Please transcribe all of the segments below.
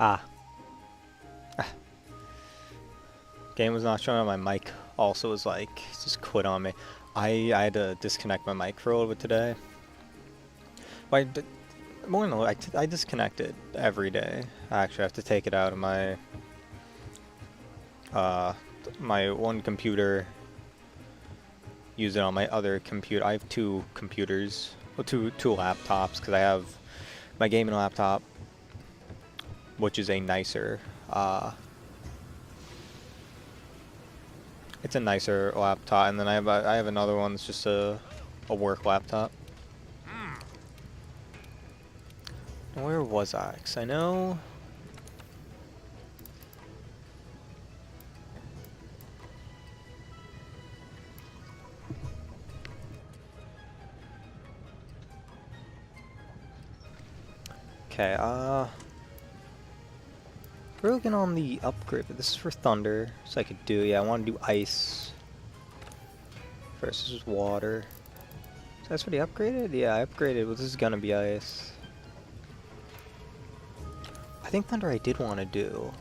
Ah. Game was not showing on my mic. Also was like, just quit on me. I had to disconnect my mic for a little bit today. But more than I disconnect it every day. I actually have to take it out of my my one computer. Use it on my other computer. I have two computers, well, two laptops, because I have my gaming laptop, which is a nicer. It's a nicer laptop, and then I have another one that's just a work laptop. Where was I? 'Cause I know. Okay, we're looking on the upgrade, but this is for thunder, so I could do, yeah, I want to do ice. First, this is water. So that's what he upgraded? Yeah, I upgraded, well, this is gonna be ice. I think thunder I did want to do.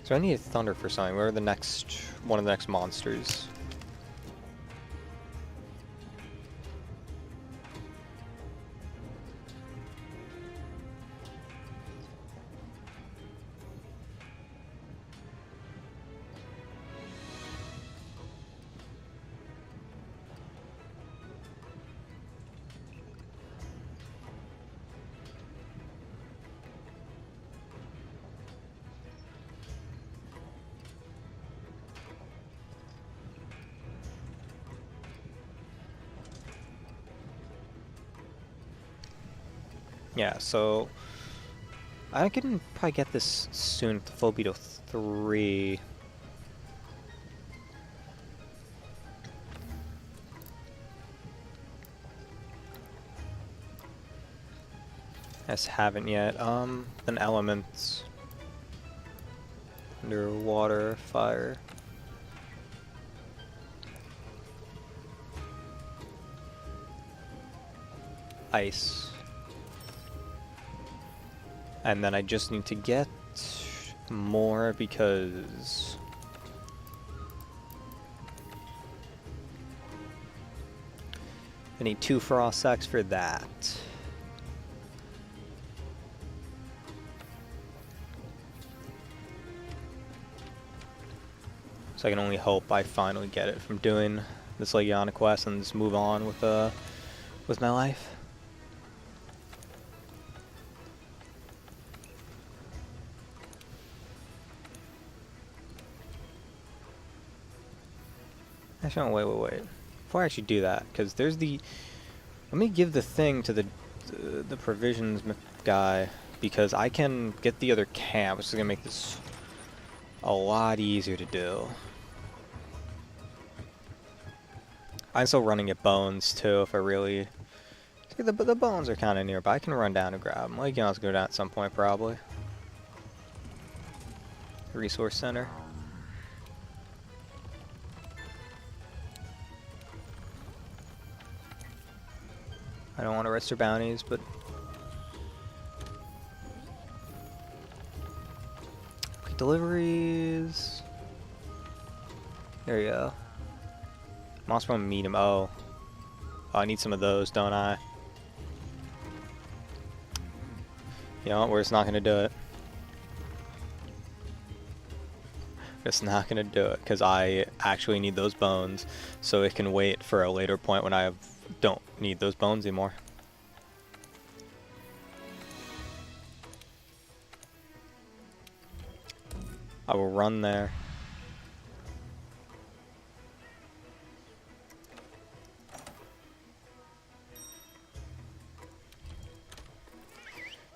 So I need thunder for something. Where are the next, one of the next monsters? Yeah, so I can probably get this soon with the full beat of 3. Yes, haven't yet. Then elements. Underwater, fire. Ice. And then I just need to get more because I need 2 frost sacks for that. So I can only hope I finally get it from doing this Legiana quest and just move on with my life. Actually, no, wait. Before I actually do that, because there's the... Let me give the thing to the provisions guy, because I can get the other camp, which is going to make this a lot easier to do. I'm still running at bones, too, if I really... The bones are kind of nearby. I can run down and grab them. Like, you know, let's go down at some point, probably. Resource center. I don't want to register bounties, but... Okay, deliveries... There you go. Monster from medium. Oh, I need some of those, don't I? You know what? We're just not going to do it. Just not going to do it, because I actually need those bones, so it can wait for a later point when I don't need those bones anymore. I will run there.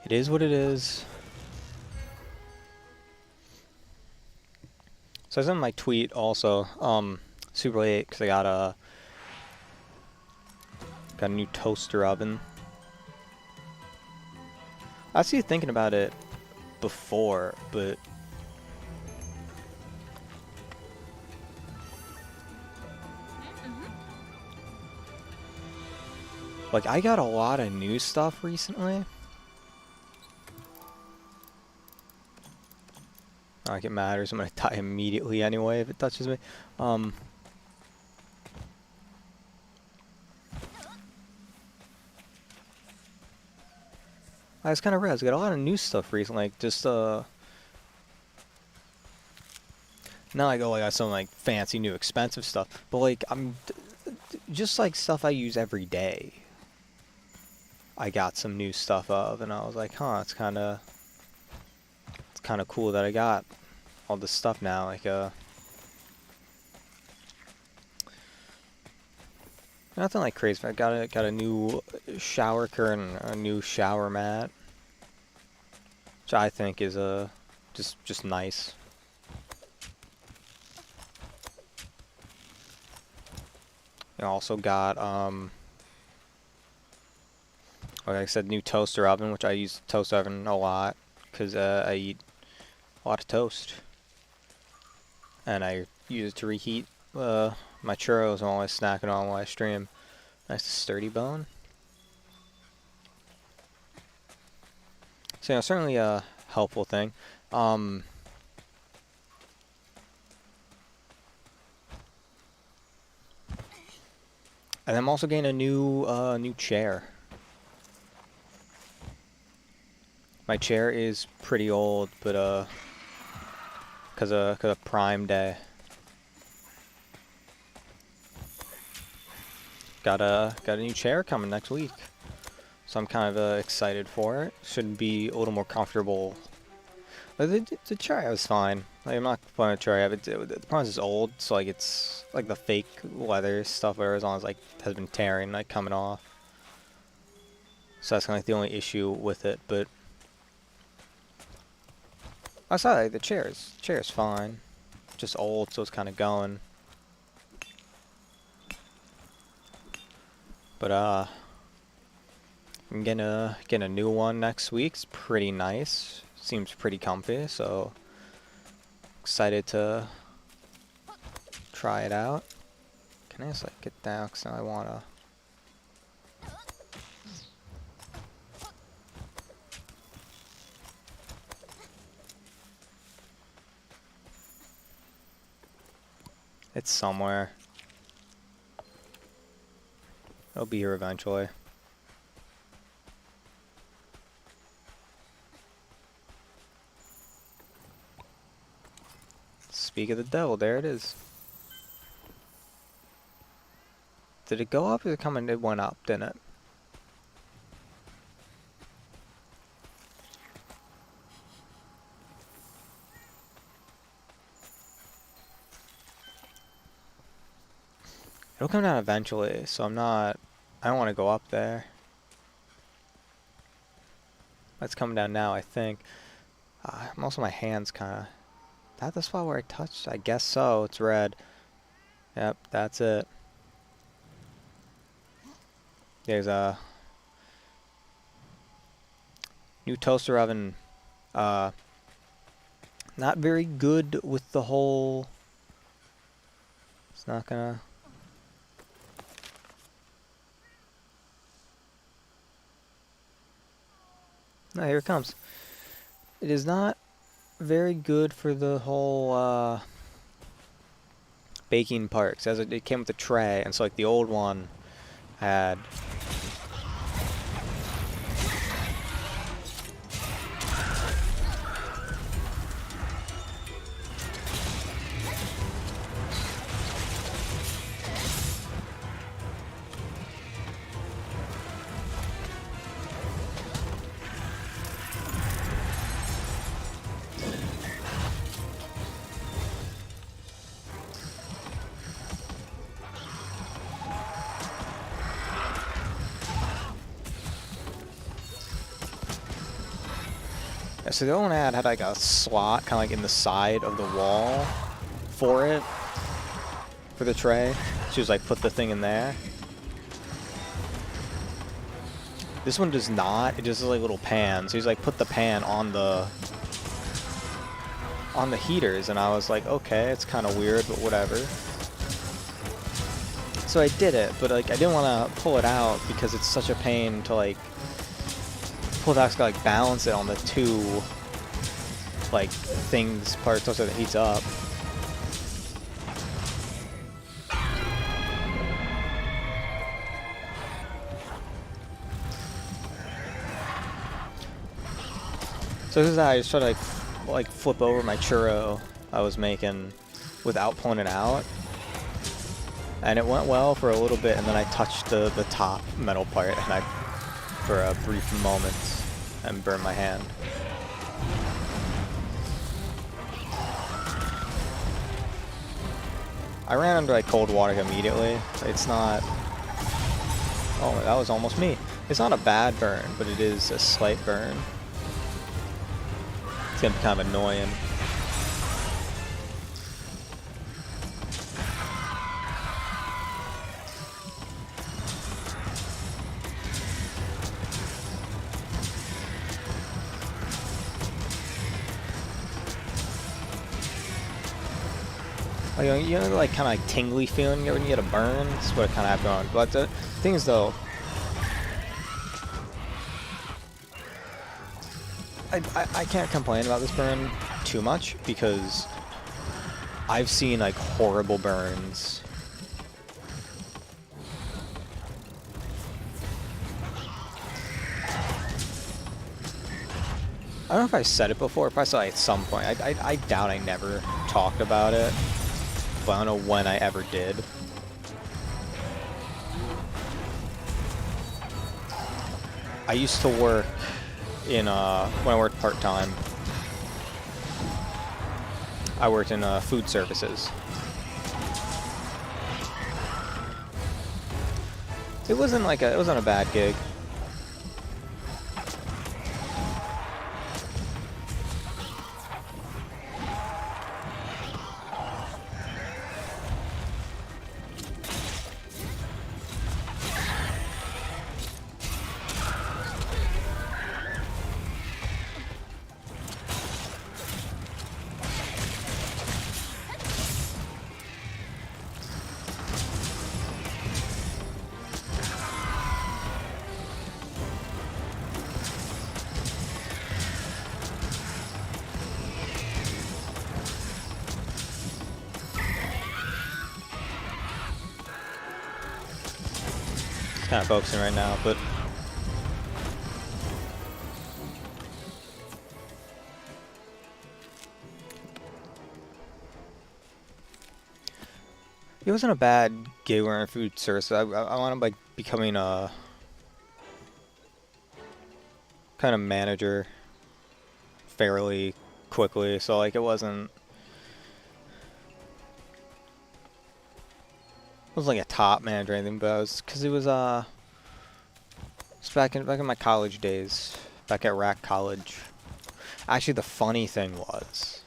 It is what it is. So I was in my tweet also, super late, because I got a new toaster oven. I was thinking about it before, but Like, I got a lot of new stuff recently. Not like it matters. I'm gonna die immediately anyway if it touches me. I was kind of realized I got a lot of new stuff recently. Like, just not like, oh, I got some like fancy new expensive stuff, but like just like stuff I use every day. I got some new stuff of, and I was like, huh, it's kind of cool that I got all this stuff now. Like nothing like crazy. I got a new shower curtain, a new shower mat, which I think is just nice. I also got like I said, new toaster oven, which I use the toaster oven a lot because I eat a lot of toast, and I use it to reheat my churros while I snack it on while I stream. Nice sturdy bone. So, certainly a helpful thing. And I'm also getting a new chair. My chair is pretty old, but cause of Prime Day. Got a new chair coming next week, so I'm kind of excited for it. Should be a little more comfortable. But the chair I was fine. Like, I'm not complaining with the chair I have. The problem is it's old, so like it's like the fake leather stuff where as long as like has been tearing, like coming off. So that's kind of like the only issue with it. But I saw like the chair is fine, just old, so it's kind of going. But I'm getting a new one next week. It's pretty nice. Seems pretty comfy, so excited to try it out. Can I just like get down? Cause now I wanna. It's somewhere. It'll be here eventually. Speak of the devil, there it is. Did it go up or did it come in? It went up, didn't it? It'll come down eventually, so I don't want to go up there. It's coming down now, I think. Also, my hand's kind of... That the spot where I touched? I guess so. It's red. Yep, that's it. There's a new toaster oven. Not very good with the whole... It's not gonna... No, here it comes. It is not very good for the whole baking part, because it came with a tray, and so like the old one had so the old one had like a slot kind of like in the side of the wall for it, for the tray. She was like, put the thing in there. This one does not. It just is like a little pan. So he's like, put the pan on the heaters, and I was like, okay, it's kind of weird, but whatever. So I did it, but like I didn't want to pull it out because it's such a pain to like pull it out. To like balance it on the two like things parts so that it heats up. So this is how I just try to like flip over my churro I was making without pulling it out. And it went well for a little bit, and then I touched the top metal part, and I, for a brief moment, and burned my hand. I ran under like cold water immediately. It's not. Oh, that was almost me. It's not a bad burn, but it is a slight burn. It's gonna be kind of annoying. You know, like kind of like tingly feeling when you get a burn. That's what it kind of happened on. But the thing is, though, I can't complain about this burn too much because I've seen like horrible burns. I don't know if I said it before. If I said it at some point, I doubt I never talked about it. But I don't know when I ever did. I used to work in when I worked part-time. I worked in food services. It wasn't a bad gig. Kind of focusing right now, but it wasn't a bad gig or food service. I want to like becoming a kind of manager fairly quickly, so like it wasn't like a top manager or anything, but I was, because it was it's back in my college days, back at Rack College. Actually, the funny thing was,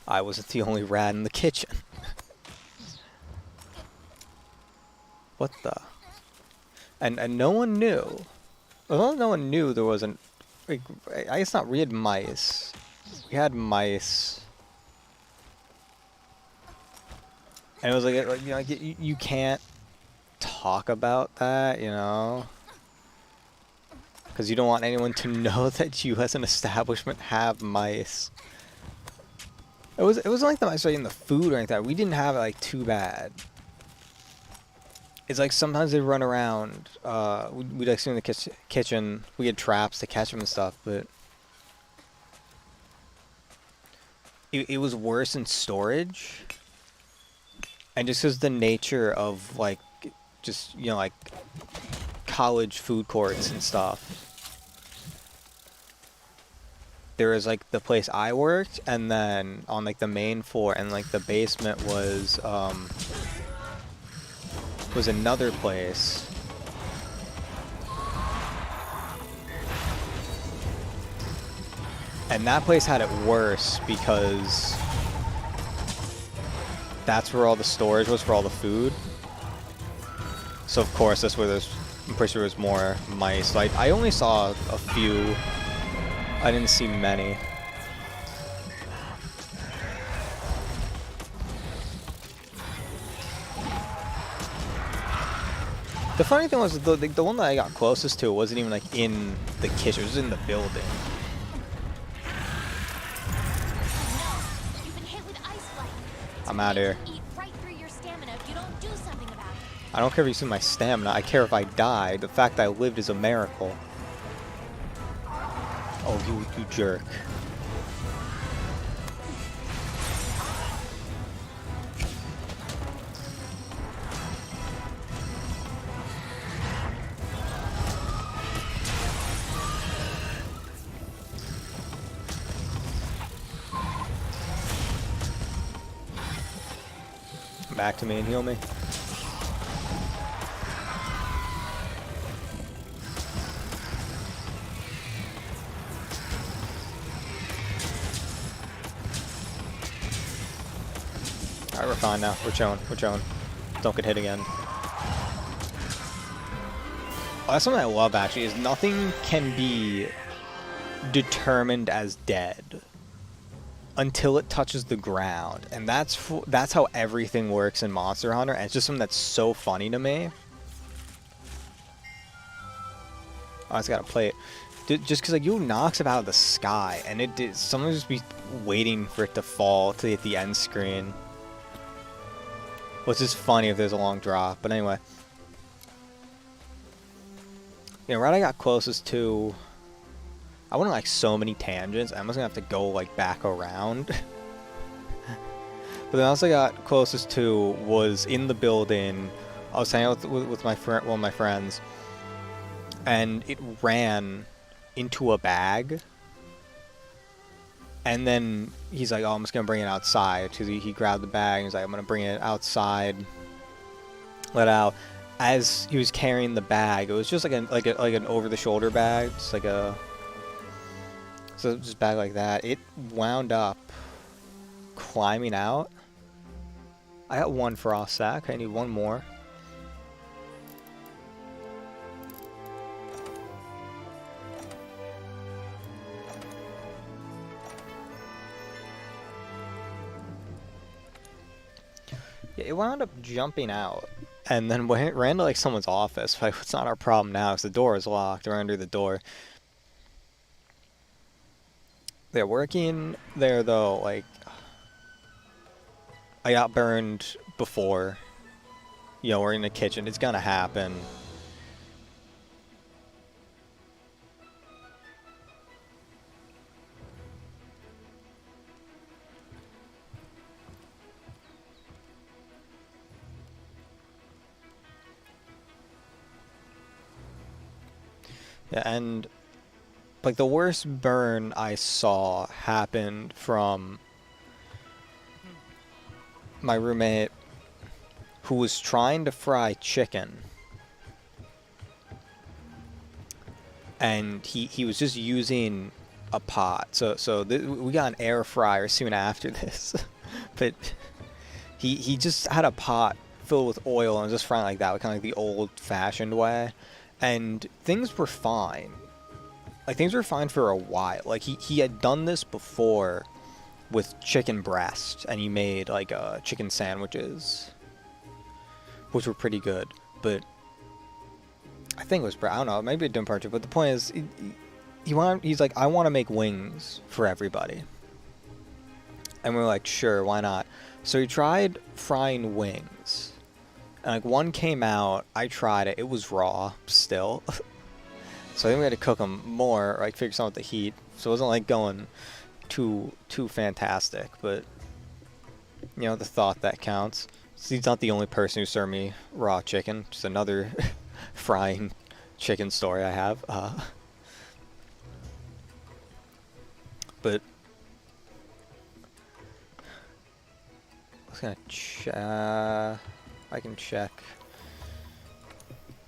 I wasn't the only rat in the kitchen. What the? And no one knew. Well, no one knew there wasn't. Like, I guess not. We had mice. We had mice. And it was like you know, you can't talk about that, you know, because you don't want anyone to know that you as an establishment have mice. It wasn't like the mice were in the food or anything. We didn't have it like too bad. It's like sometimes they run around. We'd like sit in the kitchen. We had traps to catch them and stuff, but it was worse in storage. And just because the nature of like, just, you know, like college food courts and stuff. There was like the place I worked, and then on like the main floor and like the basement was another place. And that place had it worse because that's where all the storage was for all the food. So of course that's where I'm pretty sure there's more mice. Like I only saw a few. I didn't see many. The funny thing was the one that I got closest to wasn't even like in the kitchen; it was in the building. You've been hit with ice blight. I'm out here. Eat right through your stamina if you don't do something about it. I don't care if you see my stamina. I care if I die. The fact that I lived is a miracle. Oh, you jerk. Back to me and heal me. Alright, we're fine now. We're chilling. We're chilling. Don't get hit again. Oh, that's something I love, actually, is nothing can be determined as dead until it touches the ground. And that's how everything works in Monster Hunter, and it's just something that's so funny to me. Oh, I just gotta play it. Just because, like, you'll knock stuff out of the sky, and someone just be waiting for it to fall to hit the end screen. Which is funny if there's a long drop, but anyway. Yeah, right I got closest to... I went on, like, so many tangents, I'm just gonna have to go, like, back around. But the else I got closest to was in the building. I was hanging out with my friend, one of my friends, and it ran into a bag. And then he's like, oh, I'm just going to bring it outside. Because he grabbed the bag and he's like, I'm going to bring it outside. Let out. As he was carrying the bag, it was just like an over-the-shoulder bag. Just like a... So just bag like that. It wound up climbing out. I got one frost sack. I need one more. It wound up jumping out, and then ran to like someone's office. Like, it's not our problem now because the door is locked. We're under the door. They're working there though. Like, I got burned before. You know, we're in the kitchen. It's gonna happen. Yeah, and like the worst burn I saw happened from my roommate who was trying to fry chicken. And he was just using a pot. So we got an air fryer soon after this. But he just had a pot filled with oil and was just frying like that, kind of like the old-fashioned way. And things were fine. Like, things were fine for a while. Like, he had done this before with chicken breast, and he made, like, chicken sandwiches, which were pretty good. But I think it was, I don't know, maybe a different part, but the point is, he's like, I want to make wings for everybody. And we're like, sure, why not? So he tried frying wings. And, like, one came out, I tried it, it was raw, still. So I think we had to cook them more, like, figure something with the heat. So it wasn't, like, going too fantastic, but, you know, the thought that counts. So he's not the only person who served me raw chicken, just another frying chicken story I have. But I was gonna check. I can check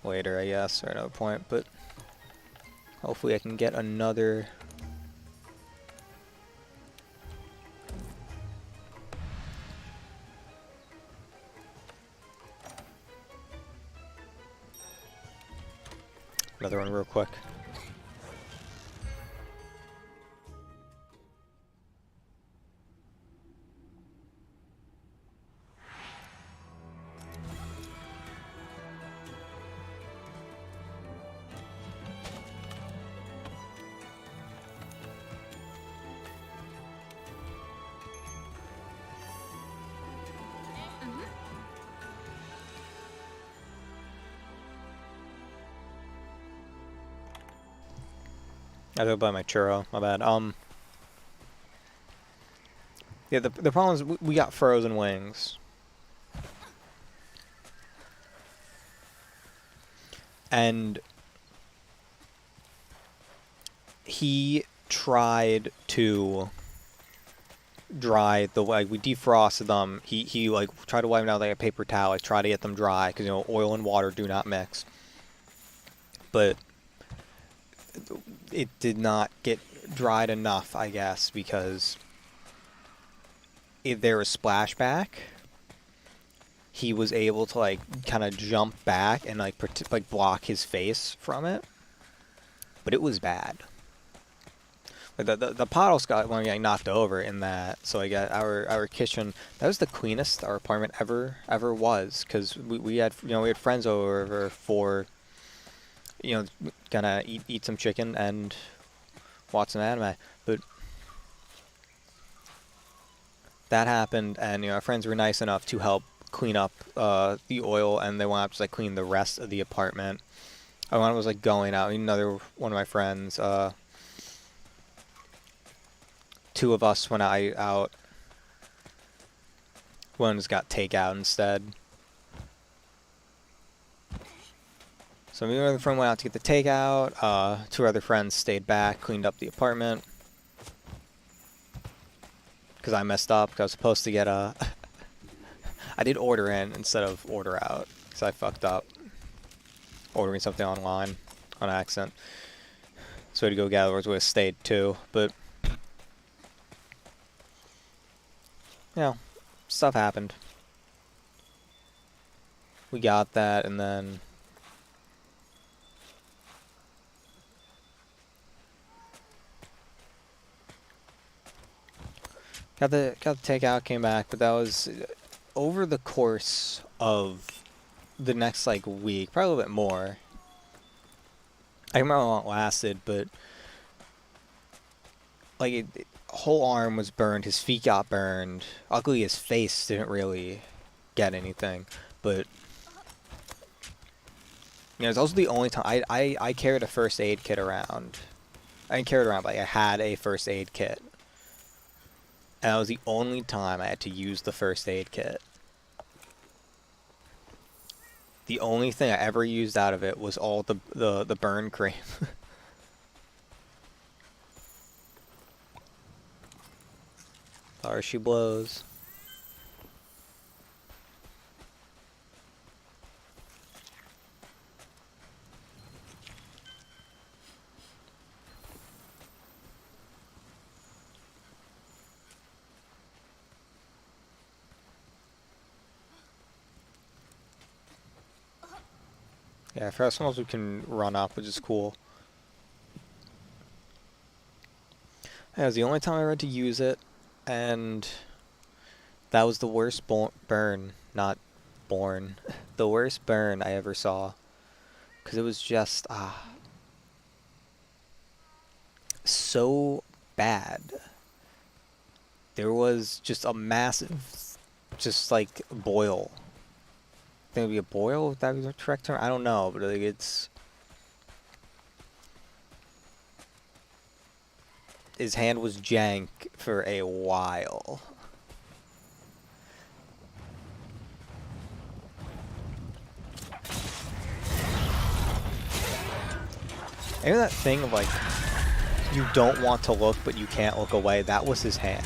later, I guess, or another point, but hopefully I can get another. Another one real quick. I go buy my churro. My bad. Yeah. The problem is we got frozen wings. And he tried to dry the like we defrosted them. He like tried to wipe them down with like a paper towel. Like try to get them dry because you know oil and water do not mix. But it did not get dried enough, I guess, because if there was splashback, he was able to like kind of jump back and like block his face from it. But it was bad. The puddles got one getting knocked over in that, so I got our kitchen. That was the cleanest our apartment ever was, because we had we had friends over for gonna eat some chicken and watch some anime, but that happened, and our friends were nice enough to help clean up the oil, and they went up to like clean the rest of the apartment. I was like going out. Another one of my friends. Two of us went out. One just got takeout instead. So me and another friend went out to get the takeout. Two other friends stayed back, cleaned up the apartment. Because I messed up, because I was supposed to get a... I did order in instead of order out, because I fucked up. Ordering something online on accident. So we had to go gather, would have stayed too, but... stuff happened. We got that, and then... Got the takeout, came back, but that was over the course of the next, like, week. Probably a little bit more. I don't remember how long it lasted, but... Like, whole arm was burned, his feet got burned. Luckily, his face didn't really get anything, but it's also the only time I carried a first aid kit around. I didn't carry it around, but like, I had a first aid kit, and that was the only time I had to use the first aid kit. The only thing I ever used out of it was all the burn cream. There she blows. Yeah, for us, we can run up, which is cool. That was the only time I ever had to use it. And that was the worst burn, not born, the worst burn I ever saw. Because it was just, so bad. There was just a massive, just like, boil. I think it would be a boil, if that was the correct term? I don't know, but like, it's... His hand was jank for a while. Maybe that thing of like, you don't want to look but you can't look away, that was his hand.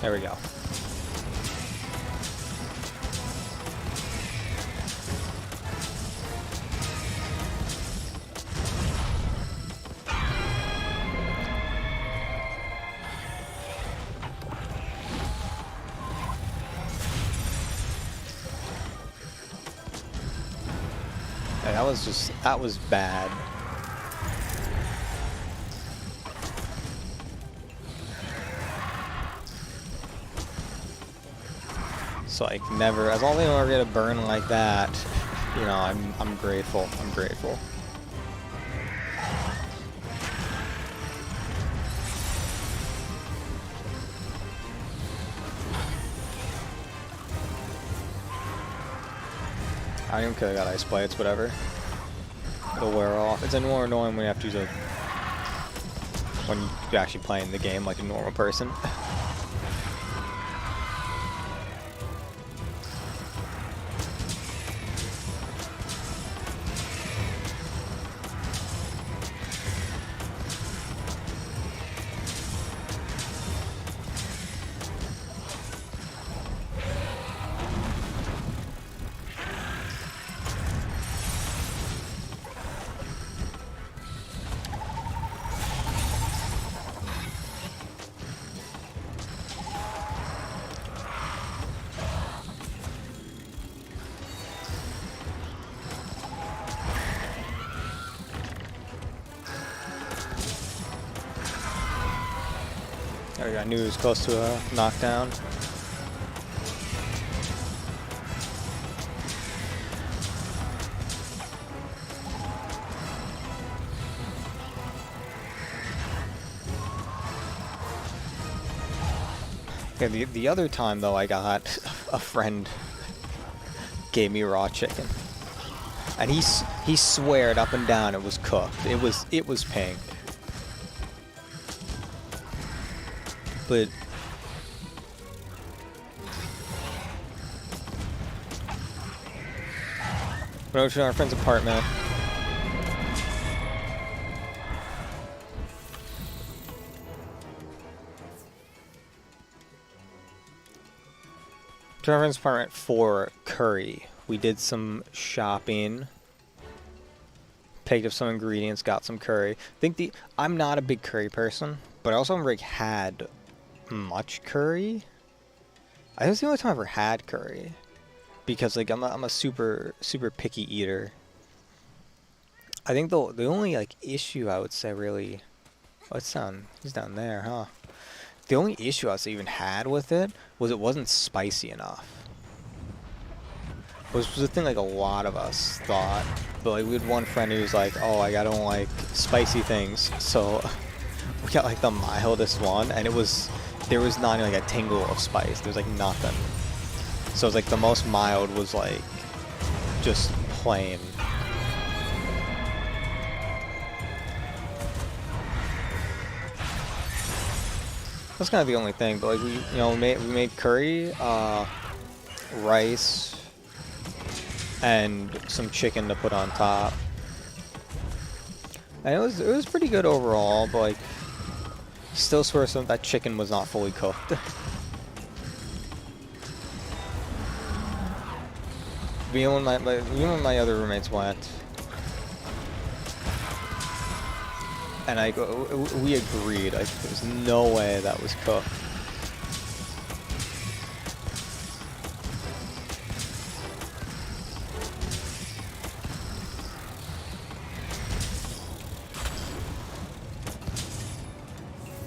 There we go. And that was bad. So like never, as long as they don't get a burn like that, you know, I'm grateful. I'm grateful. I don't even care, I got ice plates, whatever. It'll wear off. It's more annoying when you have to use a... when you're actually playing the game like a normal person. I knew he was close to a knockdown. Okay, the other time though, I got a friend gave me raw chicken, and he sweared up and down it was cooked. It was pink. But we went to our friend's apartment. To our friend's apartment for curry. We did some shopping, picked up some ingredients, got some curry. I'm not a big curry person, but I also haven't really had much curry. I think it's the only time I've ever had curry, because like I'm a super picky eater. I think the only like issue I would say really, oh, he's down there, huh? The only issue I even had with it was it wasn't spicy enough. Which was the thing like a lot of us thought, but like we had one friend who was like, oh, I don't like spicy things, so we got like the mildest one, and there was not even like a tingle of spice. There was like nothing. So it was like the most mild was like just plain. That's kind of the only thing. But like we made curry, rice, and some chicken to put on top. And it was pretty good overall. But like, still swear that chicken was not fully cooked. Me and my other roommates went, and we agreed. Like, there's no way that was cooked.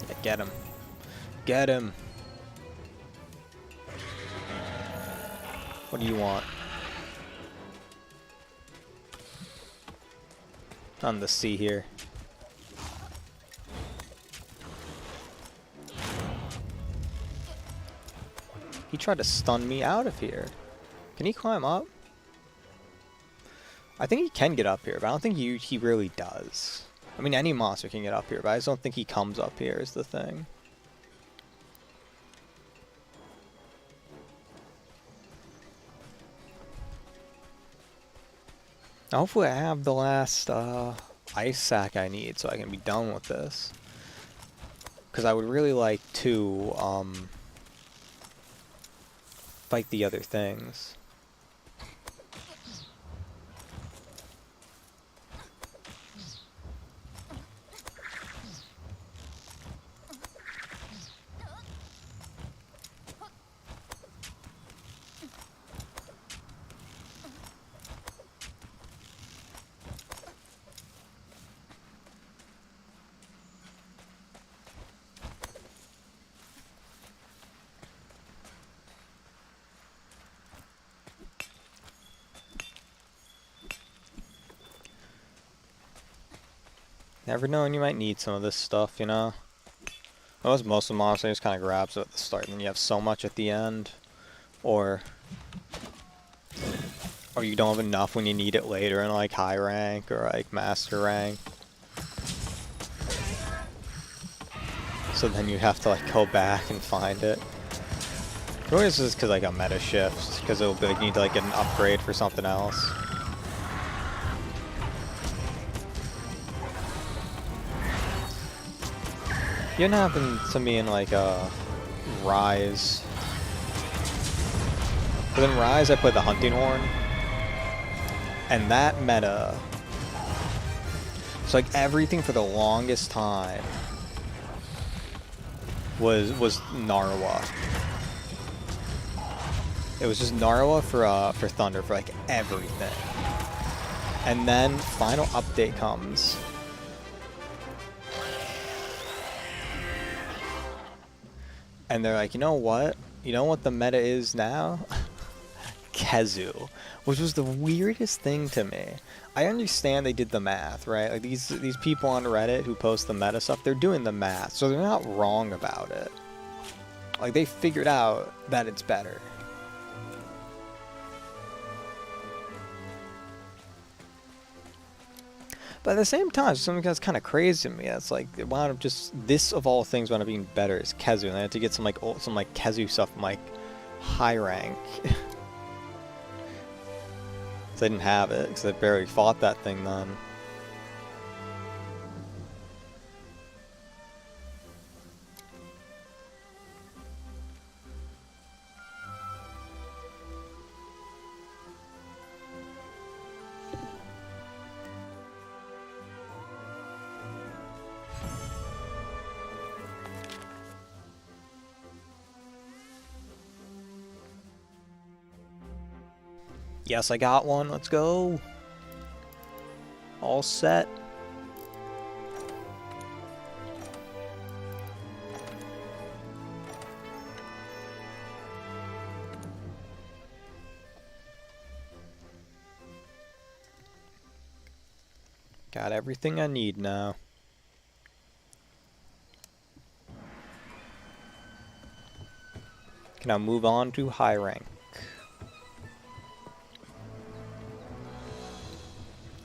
Yeah, get him! Get him! What do you want? On the sea here. He tried to stun me out of here. Can he climb up? I think he can get up here, but I don't think he really does. I mean, any monster can get up here, but I just don't think he comes up here is the thing. Hopefully I have the last ice sack I need so I can be done with this. Because I would really like to fight the other things. Never know when you might need some of this stuff, you know? Most of the monsters just kind of grabs it at the start, and then you have so much at the end. Or you don't have enough when you need it later in like high rank or like master rank. So then you have to like go back and find it. Probably this is because like a meta shift, because it'll be like you need to like get an upgrade for something else. It happened to me in like Rise. But in Rise I played the hunting horn. And that meta, so like everything for the longest time was Narwa. It was just Narwa for Thunder for like everything. And then final update comes. And they're like, you know what? You know what the meta is now? Kezu, which was the weirdest thing to me. I understand they did the math, right? Like these people on Reddit who post the meta stuff, they're doing the math, so they're not wrong about it. Like they figured out that it's better. But at the same time, something that's kind of crazy to me. It's like it wound up just this of all things wound up being better is Kezu, and I had to get some like Kezu stuff from like high rank. Because I didn't have it, because I barely fought that thing then. Yes, I got one. Let's go. All set. Got everything I need now. Can now move on to high rank.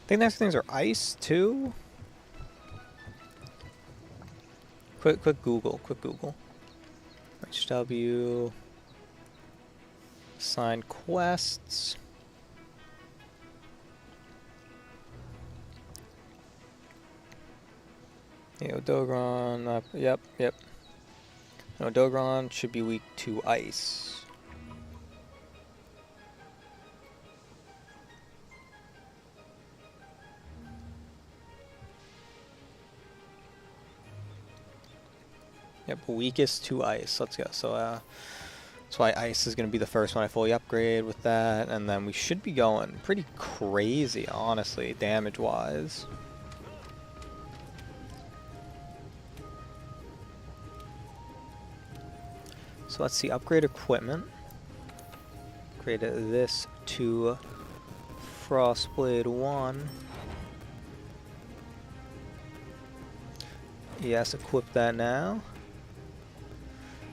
I think next things are ice too. Quick Google. HW. Assign quests. Dogron. Yep. No, Dogron should be weak to ice. Yep, weakest to ice. Let's go. So that's why ice is going to be the first one I fully upgrade with that, and then we should be going pretty crazy, honestly, damage-wise. So let's see, upgrade equipment. Upgrade this to Frostblade 1. Yes, equip that now.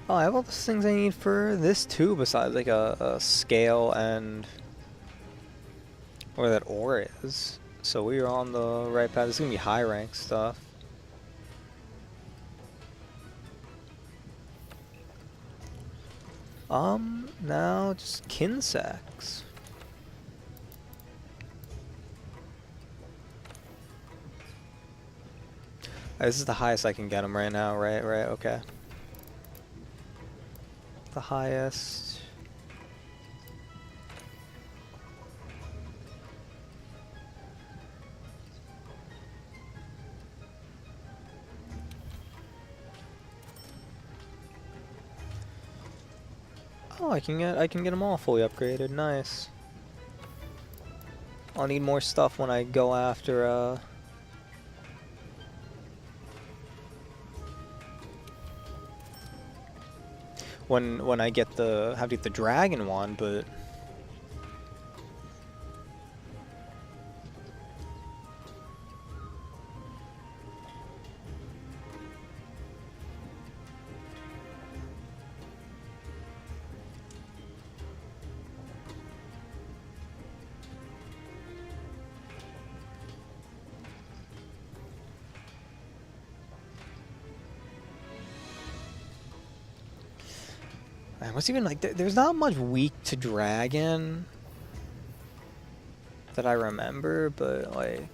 Oh, I have all the things I need for this too, besides like a scale and where that ore is. So we are on the right path. This is gonna be high rank stuff. Now just Kinsects. This is the highest I can get them right now, right, okay. The highest. Oh, I can get them all fully upgraded. Nice. I'll need more stuff when I go after when I get have to get the dragon one, but Man, what's even like? There's not much weak to dragon that I remember, but like,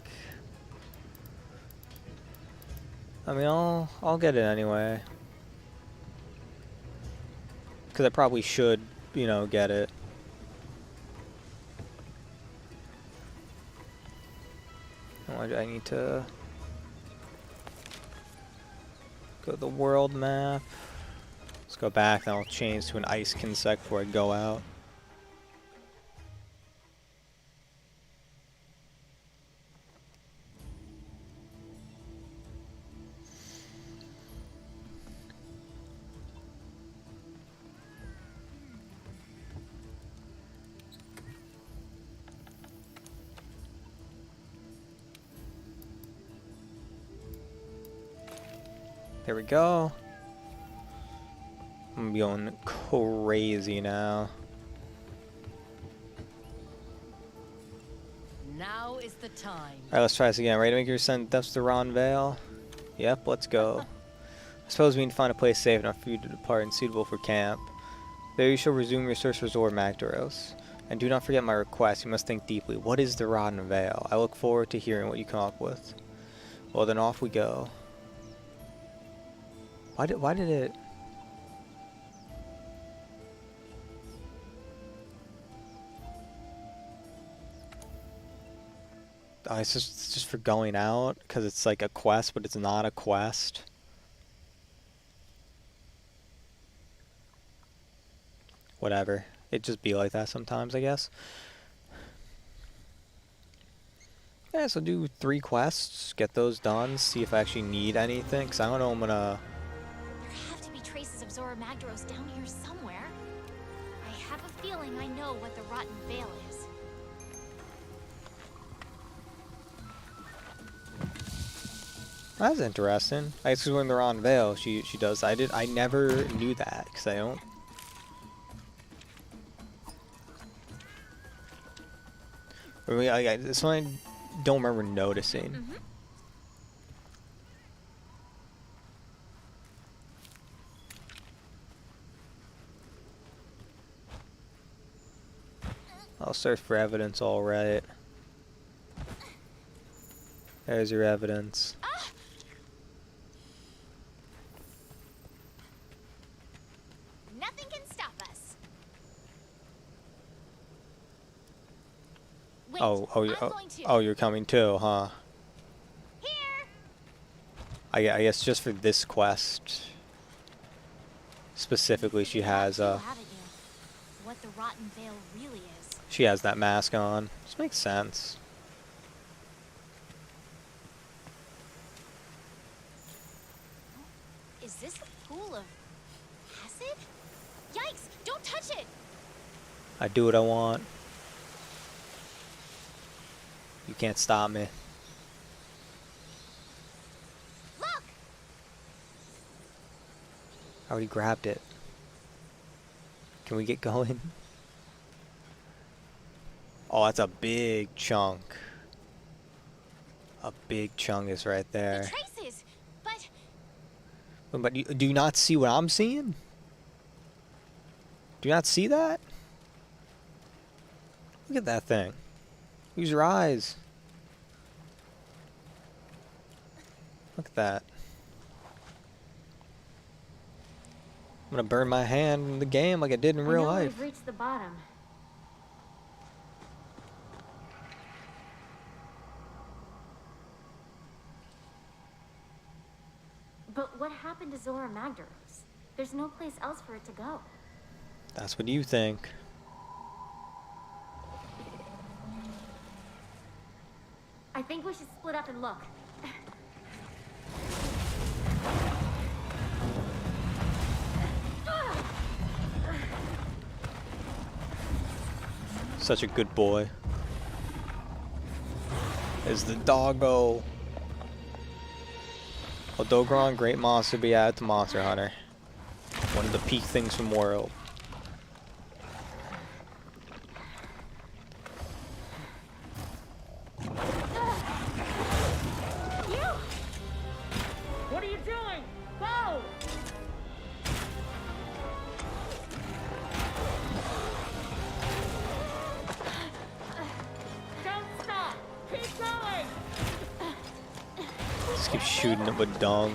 I mean, I'll get it anyway, because I probably should, you know, get it. I need to go to the world map. Let's go back, and I'll change to an ice consec before I go out. There we go. I'm going crazy now. Now is the time. Alright, let's try this again. Ready to make your ascent depths to Ron Vale? Yep, let's go. I suppose we need to find a place safe enough for you to depart and suitable for camp. There you shall resume your search for Zor Magdaros. And do not forget my request. You must think deeply. What is the Rotten Vale? I look forward to hearing what you come up with. Well, then off we go. Why did it... Oh, it's just for going out, because it's like a quest, but it's not a quest. Whatever. It just be like that sometimes, I guess. Yeah, so do 3 quests, get those done, see if I actually need anything, because I don't know I'm gonna... There have to be traces of Zora Magdaros down here somewhere. I have a feeling I know what the Rotten Vale is. That's interesting. I guess 'cause we're in the Rotten Vale, she does. I never knew that, because I don't... I mean, this one I don't remember noticing. Mm-hmm. I'll search for evidence, alright. There's your evidence. Nothing can stop us. Wait, I'm going to. Oh, you're coming too, huh? Here. I guess just for this quest specifically, she has What the Rotten Vale really is. she has that mask on. This makes sense. Is this a pool of acid? Yikes! Don't touch it! I do what I want. You can't stop me. Look! I already grabbed it. Can we get going? Oh, that's a big chunk. A big chunk is right The there. traces! But But do you not see what I'm seeing? Do you not see that? Look at that thing. Use your eyes. Look at that. I'm gonna burn my hand in the game like I did in real life. We've reached the bottom. But what happened to Zora Magdaros? There's no place else for it to go. That's what you think. I think we should split up and look. Such a good boy. Is the doggo. A Dogron, great monster, be added to Monster Hunter. One of the peak things from World. What are you doing? Go! Just keep shooting it with dung.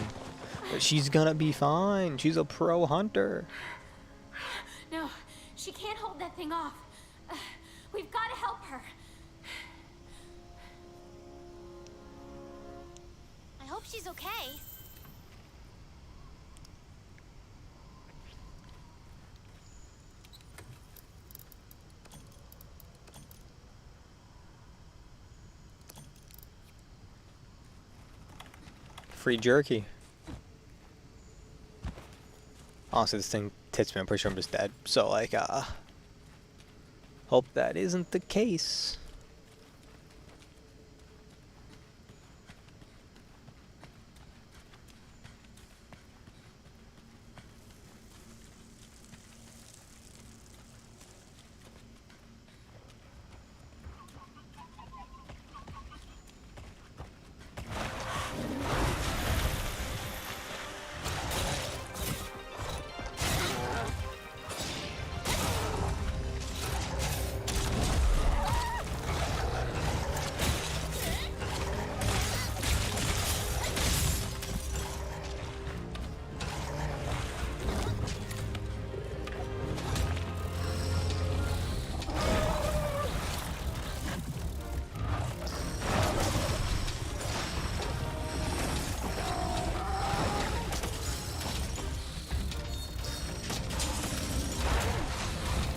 But she's gonna be fine. She's a pro hunter. No, she can't hold that thing off. We've got to help her. I hope she's okay. Free jerky. Honestly, this thing tits me. I'm pretty sure I'm just dead. So, like, hope that isn't the case.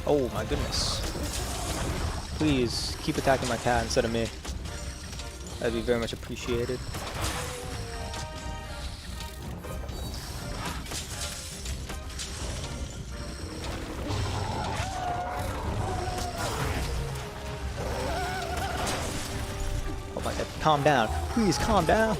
Oh my goodness. Please keep attacking my cat instead of me. That'd be very much appreciated. Oh my god, calm down. Please calm down.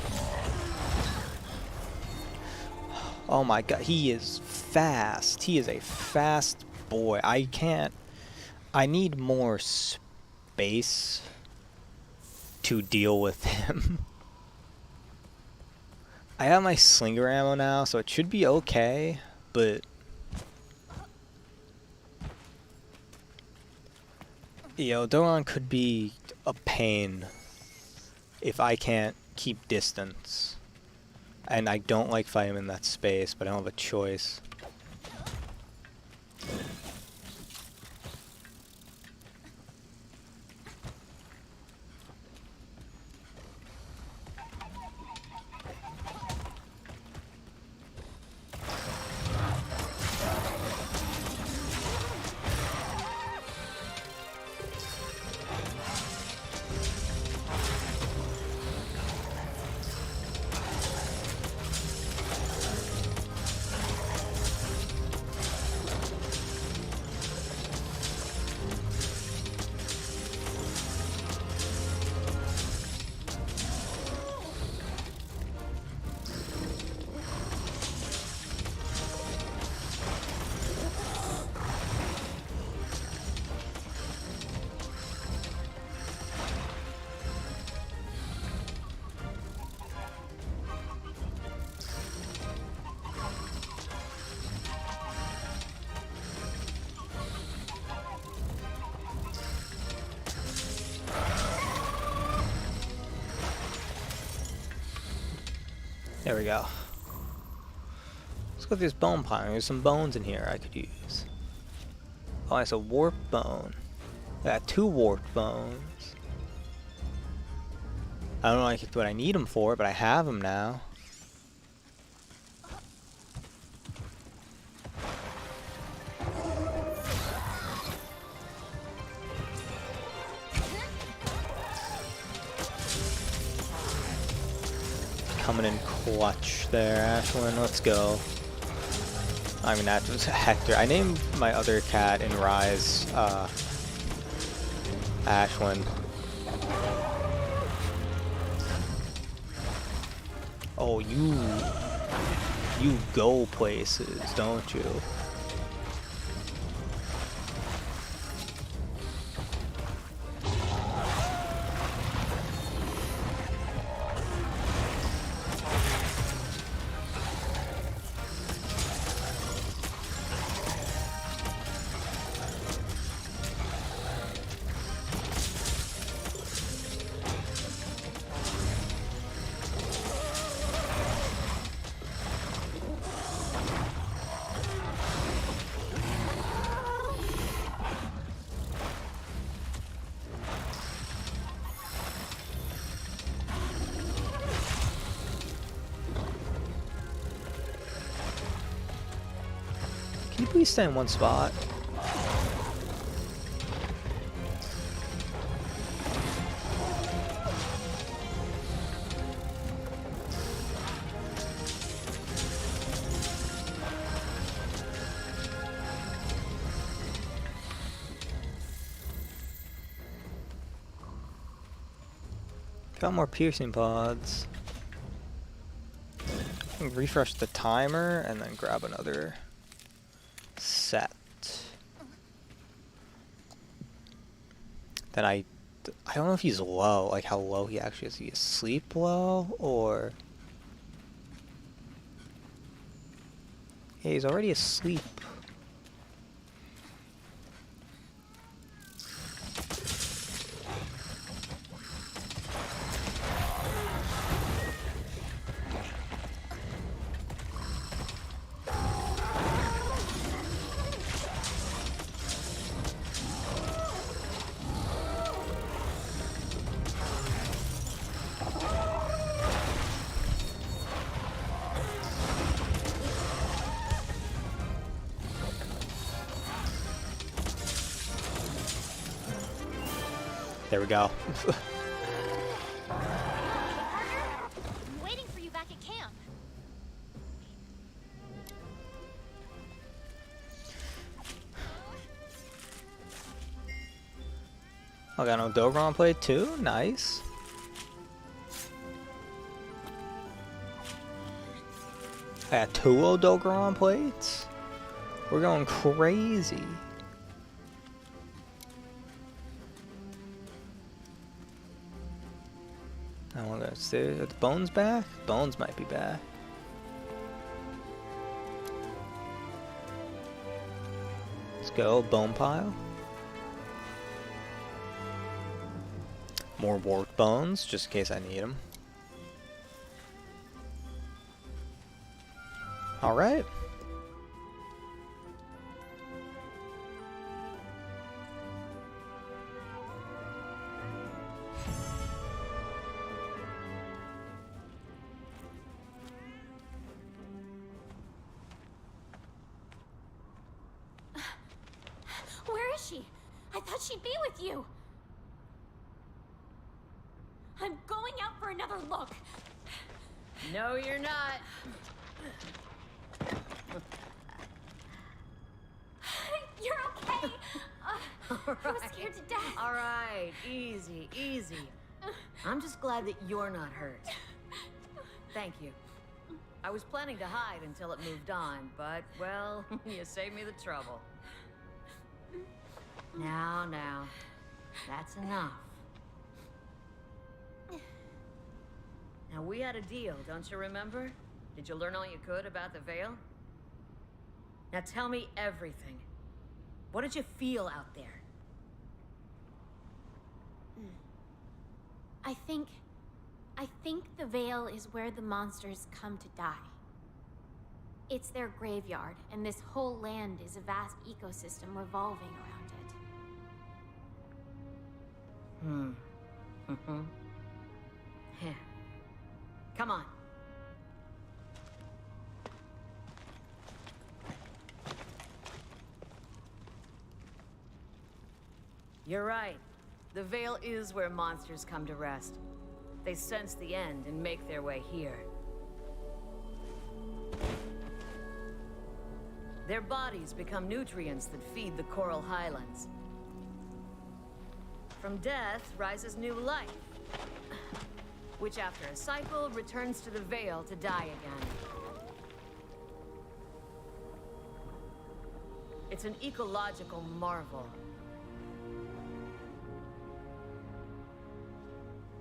Oh my god, he is fast. He is a fast boy. I need more space to deal with him. I have my slinger ammo now, so it should be okay, but yo, Doran could be a pain if I can't keep distance. And I don't like fighting him in that space, but I don't have a choice. There we go. Let's go through this bone pile. There's some bones in here I could use. Oh, it's a warp bone. I got 2 warped bones. I don't know like what I need them for, but I have them now. Coming in clutch there, Ashlyn. Let's go. I mean, that was Hector. I named my other cat in Rise, Ashlyn. Oh, you go places, don't you? please stay in one spot? Got more piercing pods. Refresh the timer and then grab another set. Then I don't know if he's low, like how low he actually is. Is he asleep low or? Yeah, he's already asleep. There we go. I'm waiting for you back at camp. I got no Dogron plate too. Nice. I got 2 Dogron plates. We're going crazy. I want to go upstairs. Are the bones back? Bones might be back. Let's go, bone pile. More warped bones, just in case I need them. Alright. Where is she? I thought she'd be with you. I'm going out for another look. No, you're not. You're okay. I was scared to death. All right, easy, easy. I'm just glad that you're not hurt. Thank you. I was planning to hide until it moved on, but, well, you saved me the trouble. Now, that's enough. Now, we had a deal, don't you remember? Did you learn all you could about the Veil? Now tell me everything. What did you feel out there? I think the Veil is where the monsters come to die. It's their graveyard, and this whole land is a vast ecosystem revolving around it. Here. Come on. You're right. The Veil is where monsters come to rest. They sense the end and make their way here. Their bodies become nutrients that feed the coral highlands. From death rises new life, which after a cycle returns to the Veil to die again. It's an ecological marvel.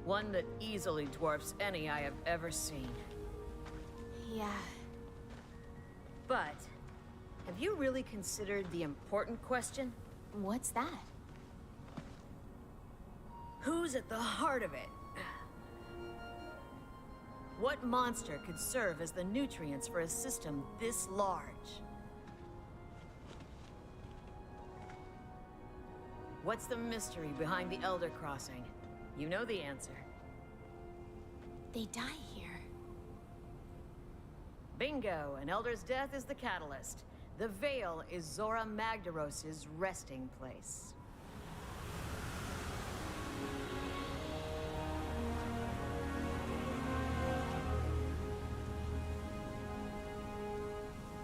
One that easily dwarfs any I have ever seen. Yeah. But, have you really considered the important question? What's that? Who's at the heart of it? What monster could serve as the nutrients for a system this large? What's the mystery behind the Elder Crossing? You know the answer. They die here. Bingo! An Elder's death is the catalyst. The Veil is Zora Magdaros's resting place.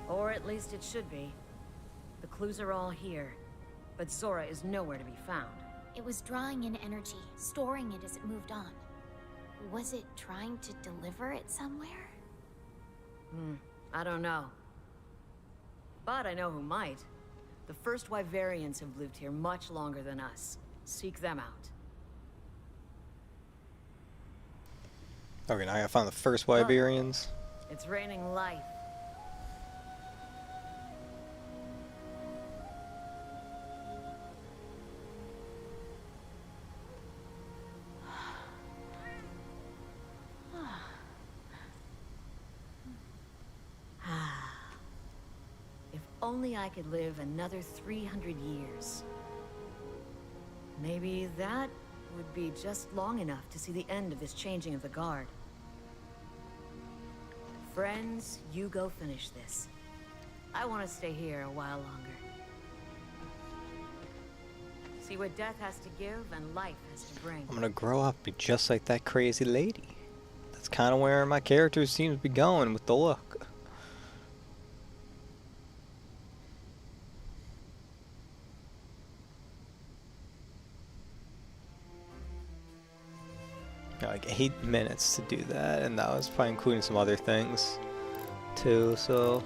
Or at least it should be. The clues are all here, but Zora is nowhere to be found. It was drawing in energy, storing it as it moved on. Was it trying to deliver it somewhere? I don't know. But I know who might. The first Wyverians have lived here much longer than us. Seek them out. Okay, now I gotta find the first Wyverians. It's raining life. If only I could live another 300 years. Maybe that would be just long enough to see the end of this changing of the guard. Friends, you go finish this. I want to stay here a while longer. See what death has to give and life has to bring. I'm gonna grow up, be just like that crazy lady. That's kind of where my character seems to be going with the look. Got like 8 minutes to do that, and that was probably including some other things too, so.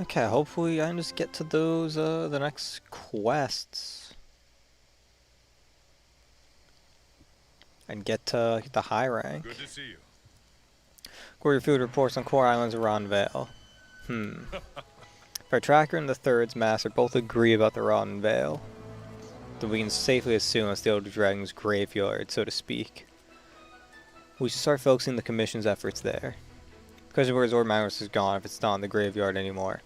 Okay, hopefully I can just get to those, the next quests. And get to the high rank. Good to see you. Quarry field reports on core islands around Vale. If our tracker and the Third's master both agree about the Rotten Vale, then we can safely assume it's the Elder Dragon's graveyard, so to speak. We should start focusing the Commission's efforts there. The question of where Zora Magdaros is gone if it's not in the graveyard anymore.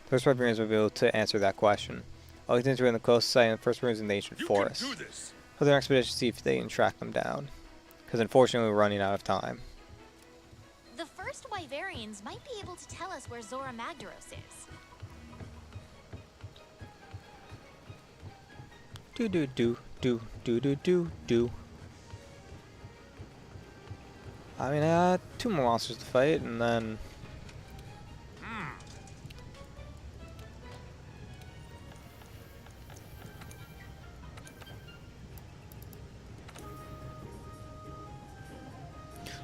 The first Wyverians will be able to answer that question. All these things are in the close sight and the first Wyverians in the ancient forest. You can do this. For their expedition to see if they can track them down. Because unfortunately we're running out of time. The first Wyverians might be able to tell us where Zora Magdaros is. Do do do do do do do do. I mean, I got 2 more monsters to fight, and then.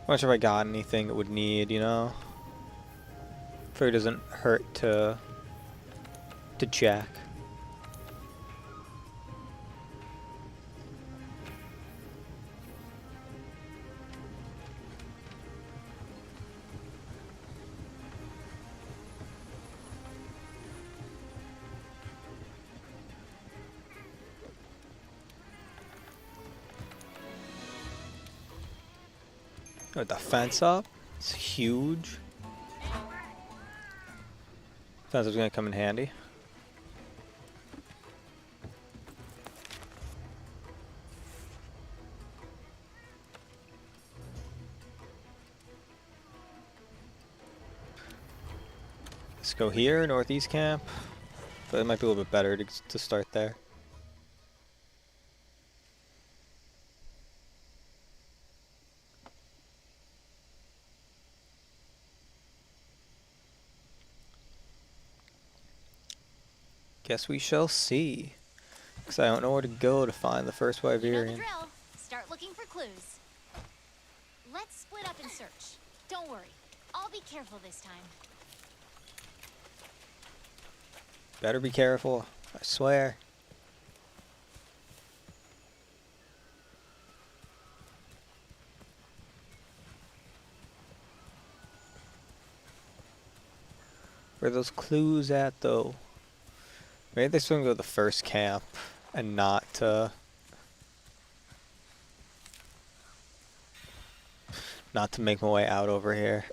I'm not sure if I got anything it would need, you know? Figure it doesn't hurt to check. With the fence up, it's huge. Fence is gonna come in handy. Let's go here, northeast camp. But it might be a little bit better to start there. Guess we shall see. Because I don't know where to go to find the first You know the Wyverian. drill. Start looking for clues. Let's split up and search. Don't worry. I'll be careful this time. Better be careful, I swear. Where are those clues at, though? Maybe they're supposed to go to the first camp and not not to make my way out over here.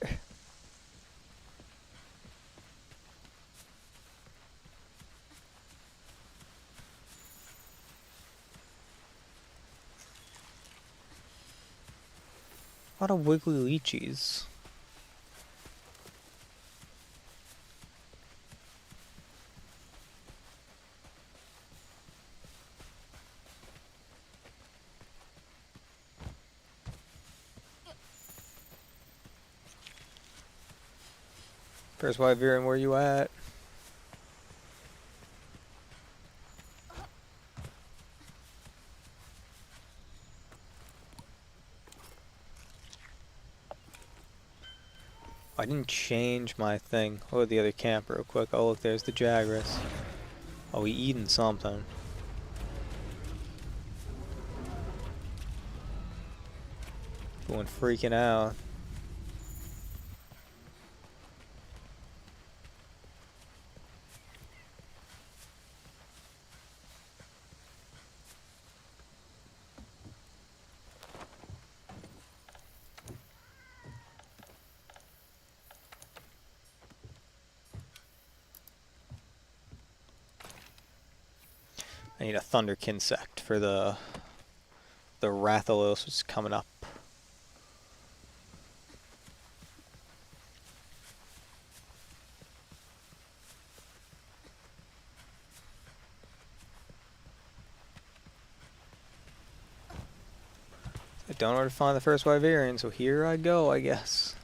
A lot of wiggly lychees. First Wyverian, where you at? I didn't change my thing. Look at the other camp real quick. Oh look, there's the Jagras. Oh, he eating something. Going freaking out. I need a Thunderkin sect for the Rathalos, which is coming up. I don't know where to find the first Wyverian, so here I go, I guess.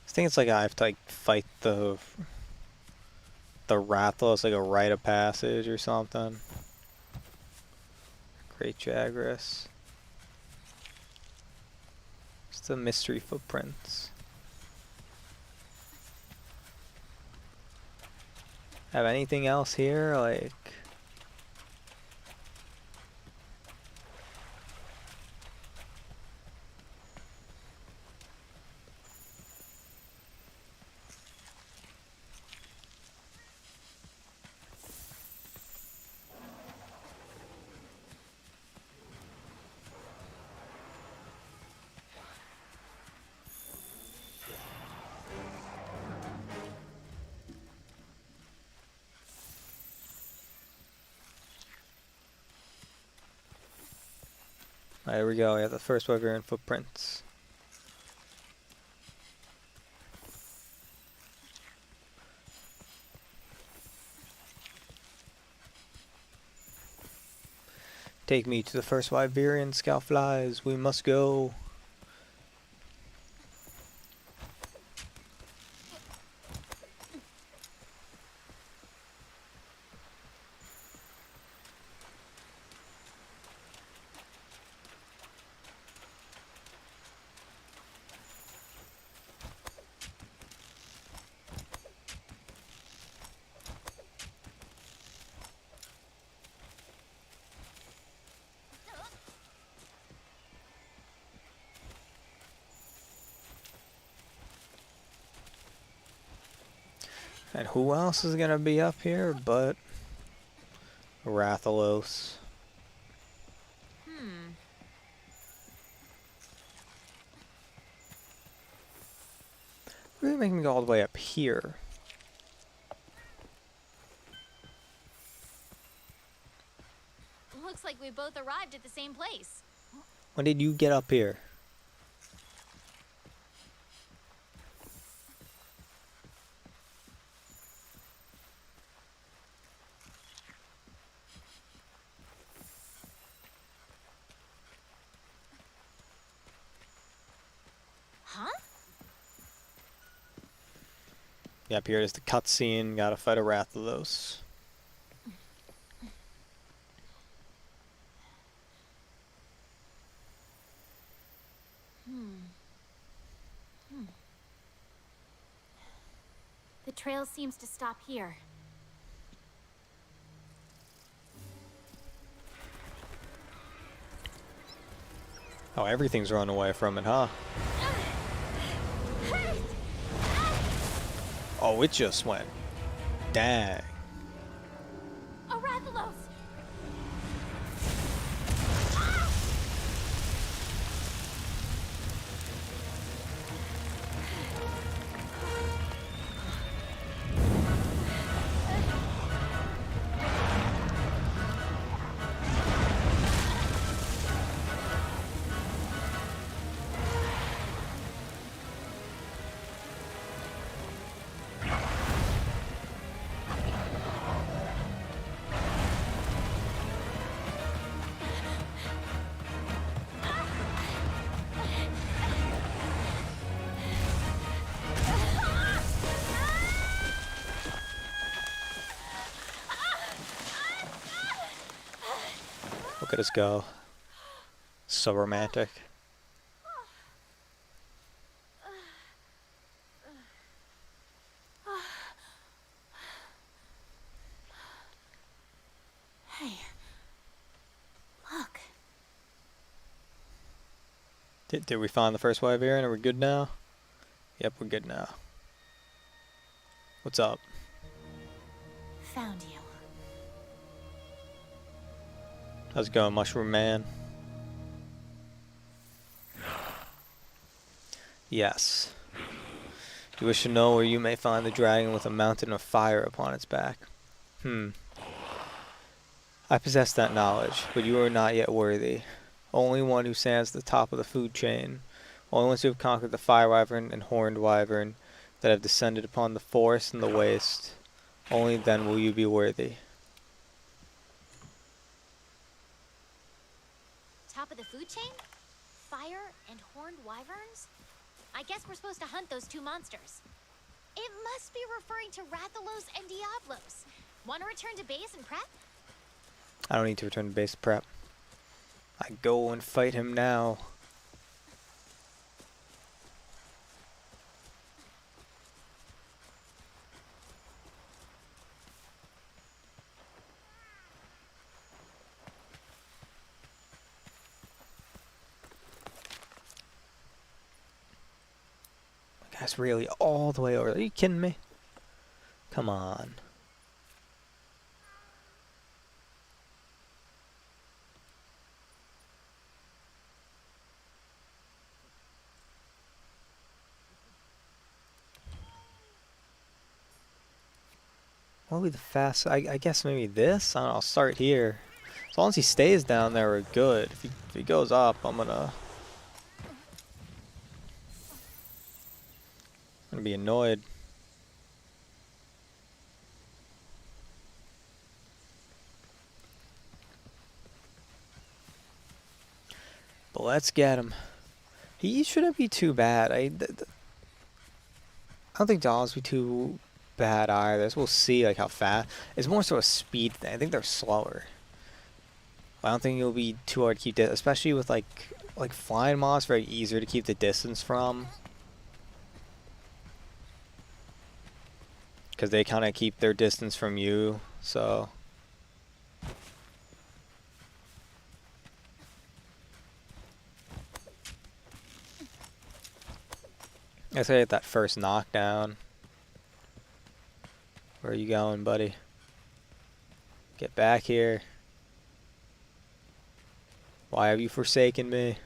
I think it's like I have to like fight the Rathalos, like a rite of passage or something. Great Jagras. It's the mystery footprints. Have anything else here? Like, there we go. We have the first Wyverian footprints. Take me to the first Wyverian, Scoutflies. We must go. And who else is gonna be up here but Rathalos? Really making me go all the way up here. Looks like we both arrived at the same place. When did you get up here? Huh? Yep, here is the cutscene. Gotta fight a Rathalos. The trail seems to stop here. Oh, everything's run away from it, huh? Oh, it just went. Dang. Arathalos! Look at us go. So romantic. Hey. Look. Did we find the first Wyverian? Are we good now? Yep, we're good now. What's up? Found you. How's it going, Mushroom Man? Yes. Do you wish to know where you may find the dragon with a mountain of fire upon its back? I possess that knowledge, but you are not yet worthy. Only one who stands at the top of the food chain. Only ones who have conquered the fire wyvern and horned wyvern that have descended upon the forest and the waste. Only then will you be worthy. Top of the food chain? Fire and horned wyverns? I guess we're supposed to hunt those two monsters. It must be referring to Rathalos and Diablos. Want to return to base and prep? I don't need to return to base prep. I go and fight him now. That's really all the way over. Are you kidding me? Come on. What will be the fast? I guess maybe this? I don't know, I'll start here. As long as he stays down there, we're good. If he goes up, I'm gonna be annoyed. But let's get him. He shouldn't be too bad. I don't think dogs will be too bad either. So we'll see like how fast. It's more so a speed thing. I think they're slower. I don't think it'll be too hard to keep it, especially with like flying moths. Very easier to keep the distance from, because they kind of keep their distance from you. So I say at that first knockdown. Where are you going, buddy? Get back here. Why have you forsaken me?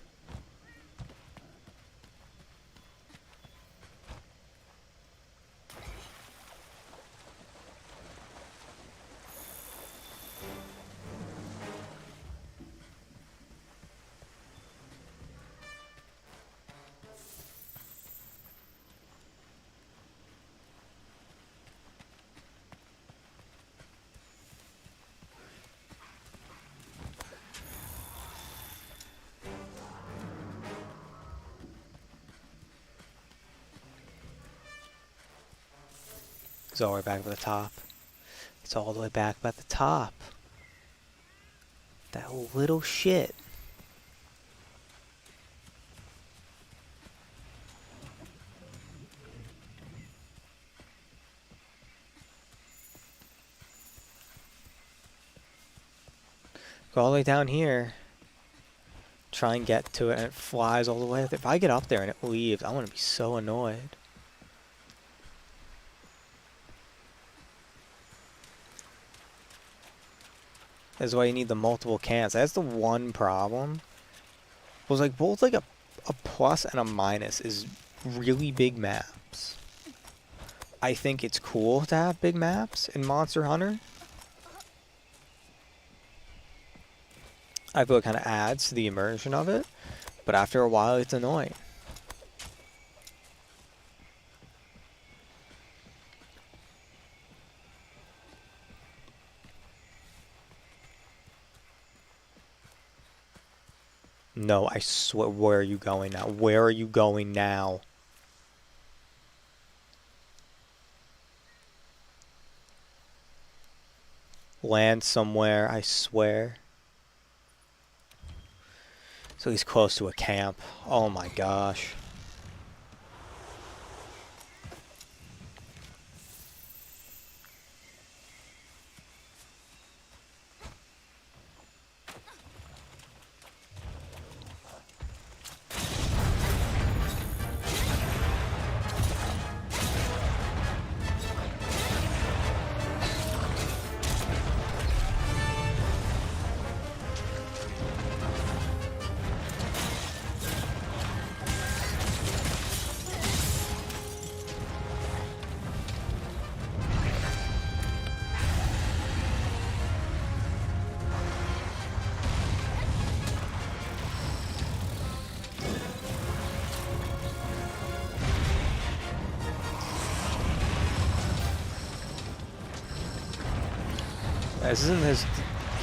It's all the way back at the top. It's all the way back at the top. That little shit. Go all the way down here. Try and get to it and it flies all the way. If I get up there and it leaves, I'm gonna be so annoyed. That's why you need the multiple camps. That's the one problem. Was like both like a plus and a minus is really big maps. I think it's cool to have big maps in Monster Hunter. I feel it kind of adds to the immersion of it, but after a while it's annoying. No, I swear, where are you going now? Where are you going now? Land somewhere, I swear. So he's close to a camp. Oh my gosh. This isn't his.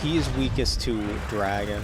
He is weakest to dragon.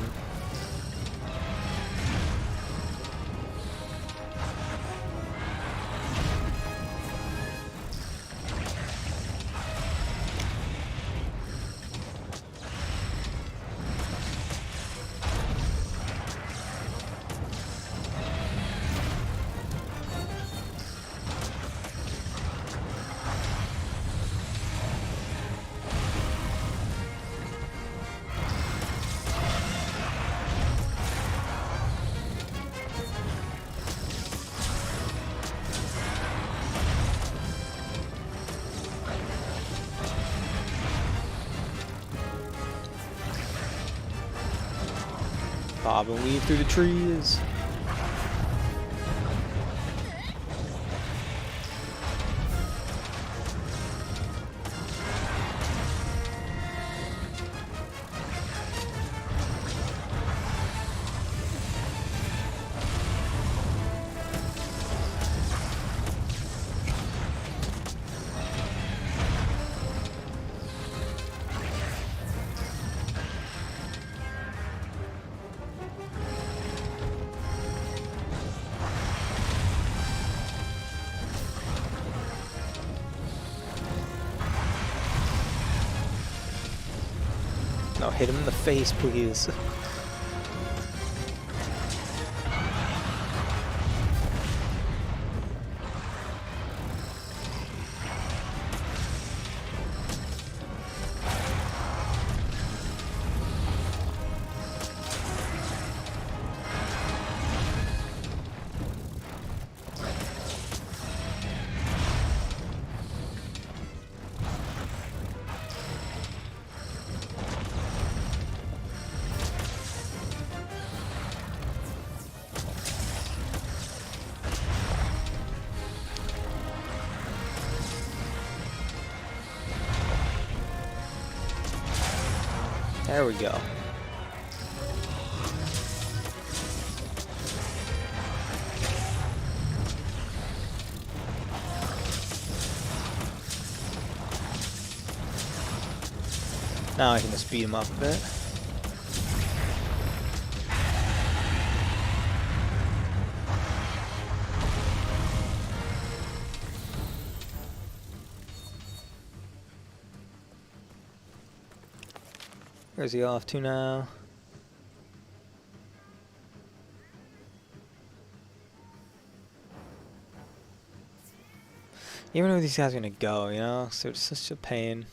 Bob and weave through the trees. No, hit him in the face, please. There we go. Now I can just speed him up a bit. Where's he off to now? You never know where these guys are gonna go, you know? So it's such a pain.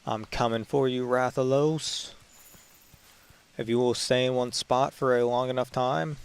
I'm coming for you, Rathalos. If you will stay in one spot for a long enough time.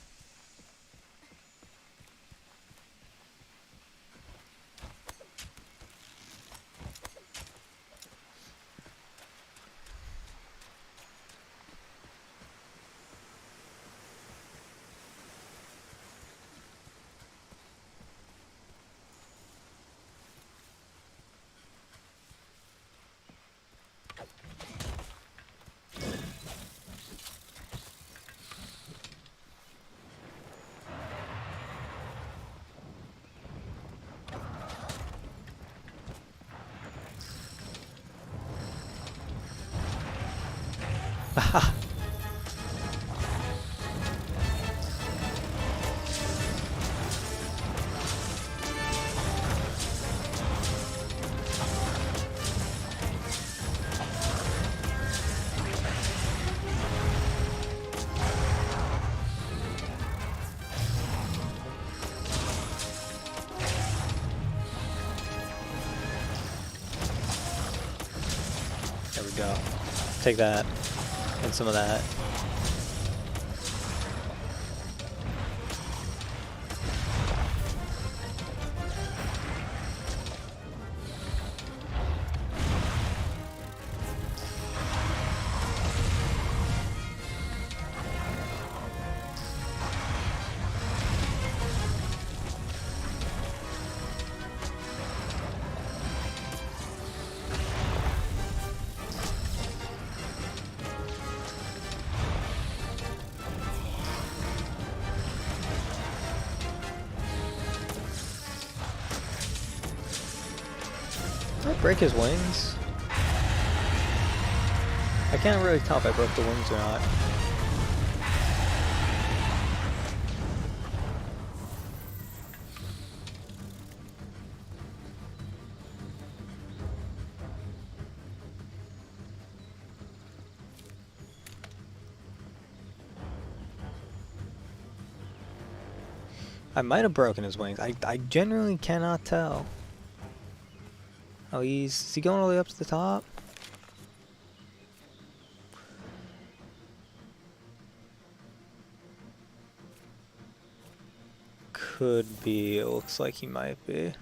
There we go. Take that. And some of that. Did I break his wings? I can't really tell if I broke the wings or not. I might have broken his wings. I generally cannot tell. Oh, is he going all the way up to the top? Could be. It looks like he might be.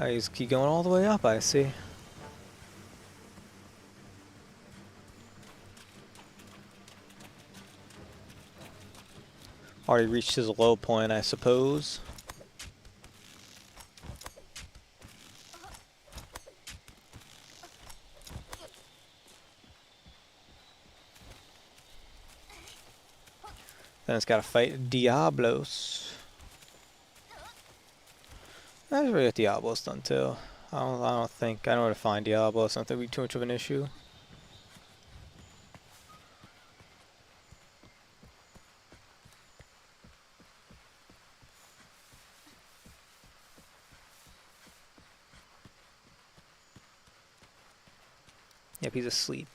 He's keep going all the way up, I see. Already reached his low point, I suppose. Then it's gotta fight Diablos. I was really get Diablos done too. I know where to find Diablos. I don't think it'd be too much of an issue. Yep, he's asleep.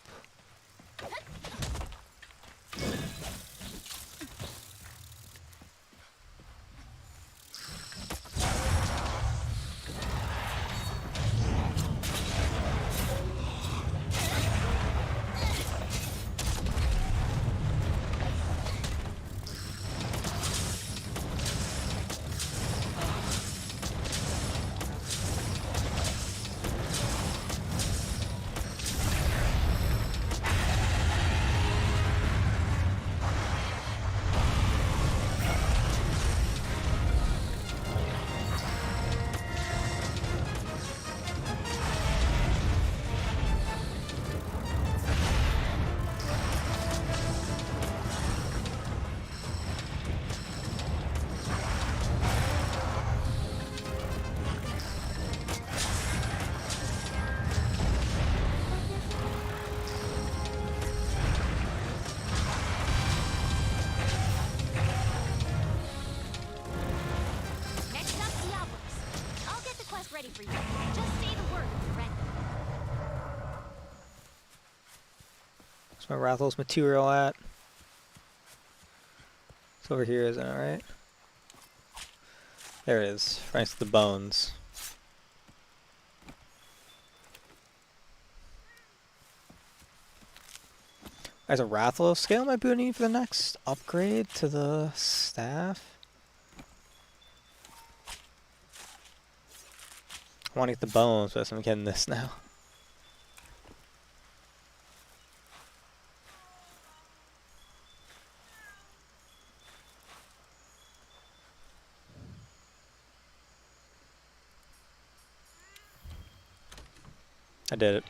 Where's my Rathalos material at? It's over here, isn't it, right? There it is, right next to the bones. There's a Rathalos scale might be needed for the next upgrade to the staff. I want to get the bones, but I'm getting this now. I did it.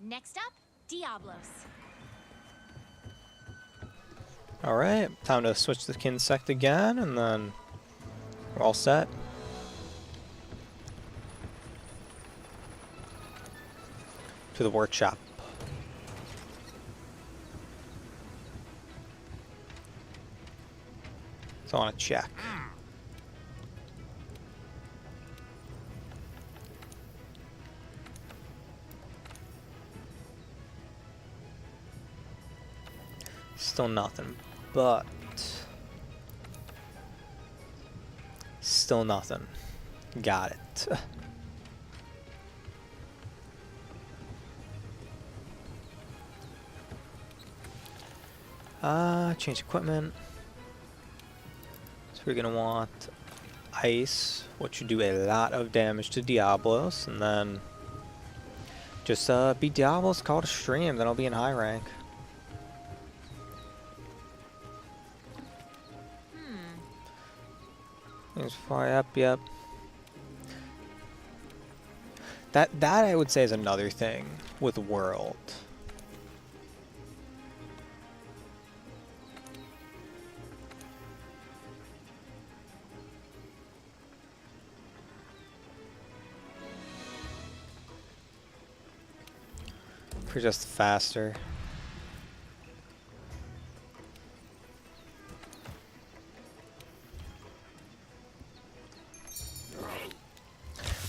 Next up, Diablos. Alright, time to switch the Kinsect again, and then we're all set. To the workshop. So I want to check. Still nothing, but still nothing. Got it. Change equipment. So we're gonna want ice, which should do a lot of damage to Diablos, and then just beat Diablos, call it a stream, then I'll be in high rank. It's far up, yep. That I would say is another thing with World. For just faster.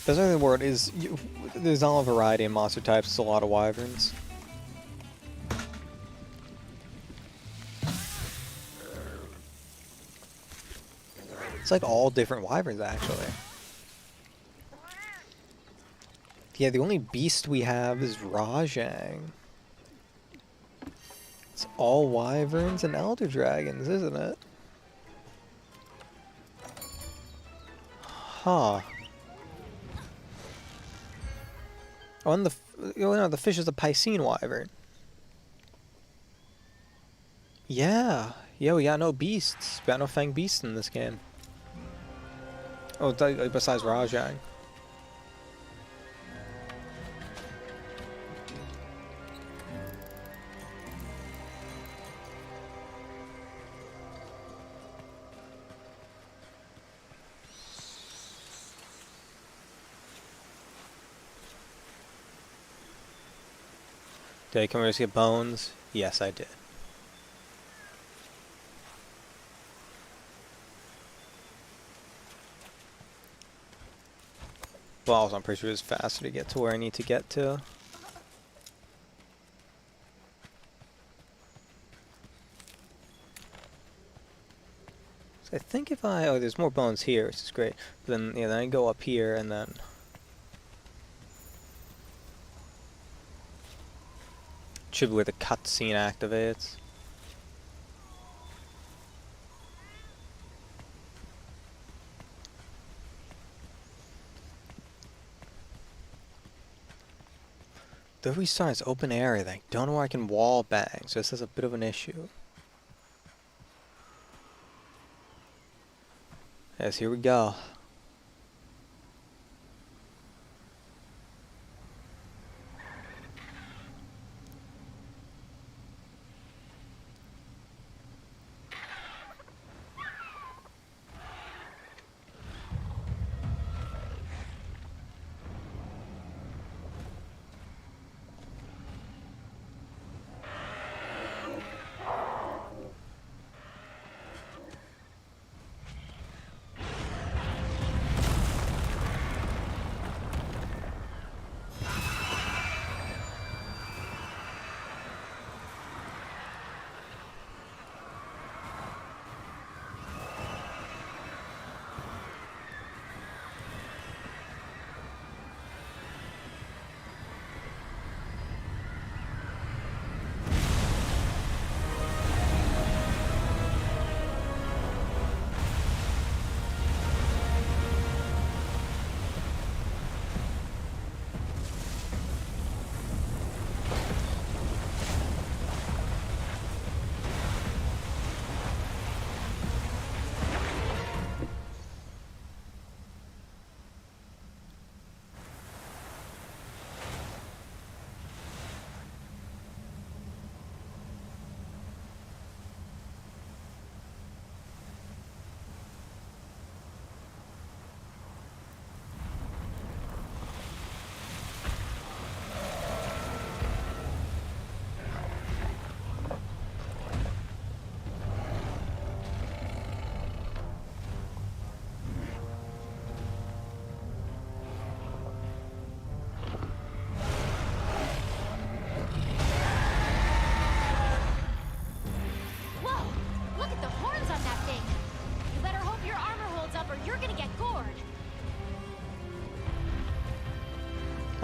The other word is, there's all a variety of monster types, it's a lot of wyverns. It's like all different wyverns, actually. Yeah, the only beast we have is Rajang. It's all wyverns and elder dragons, isn't it? Huh. Oh, and the fish is a Piscine wyvern. Yeah. Yeah, we got no beasts. We got no fang beasts in this game. Oh, besides Rajang. Did I come here to get bones? Yes, I did. Well, I'm pretty sure it's faster to get to where I need to get to. So I think if oh, there's more bones here, which is great. But then, yeah, then I go up here and then. Should be where the cutscene activates. The restart is open area. I don't know where I can wall bang, so this is a bit of an issue. Yes, here we go.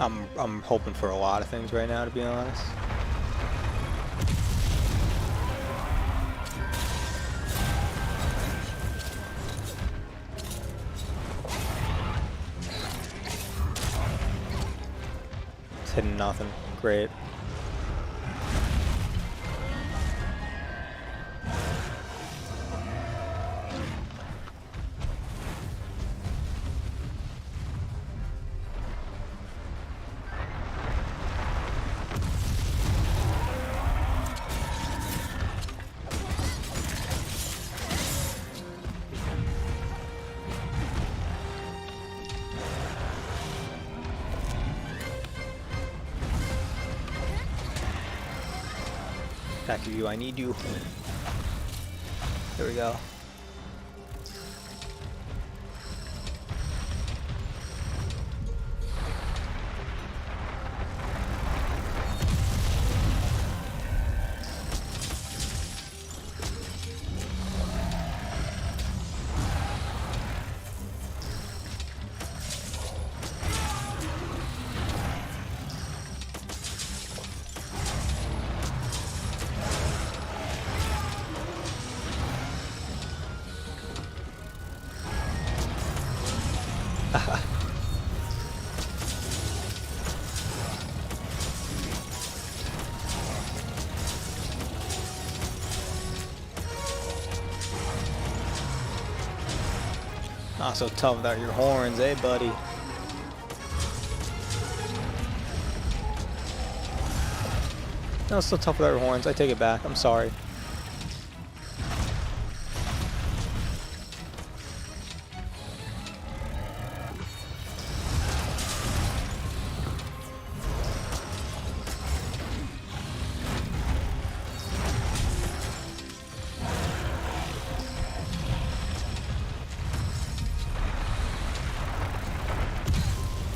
I'm hoping for a lot of things right now, to be honest. It's hitting nothing. Great. Back to you, I need you. There we go. Not so tough without your horns, eh, buddy? No, still tough without your horns. I take it back. I'm sorry.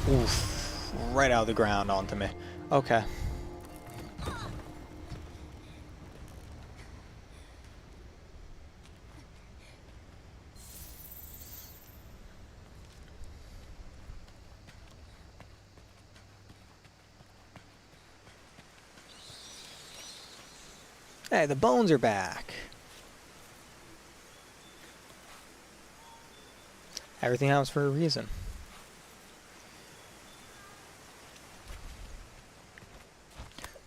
Oof. Right out of the ground onto me. Okay. Hey, the bones are back. Everything happens for a reason.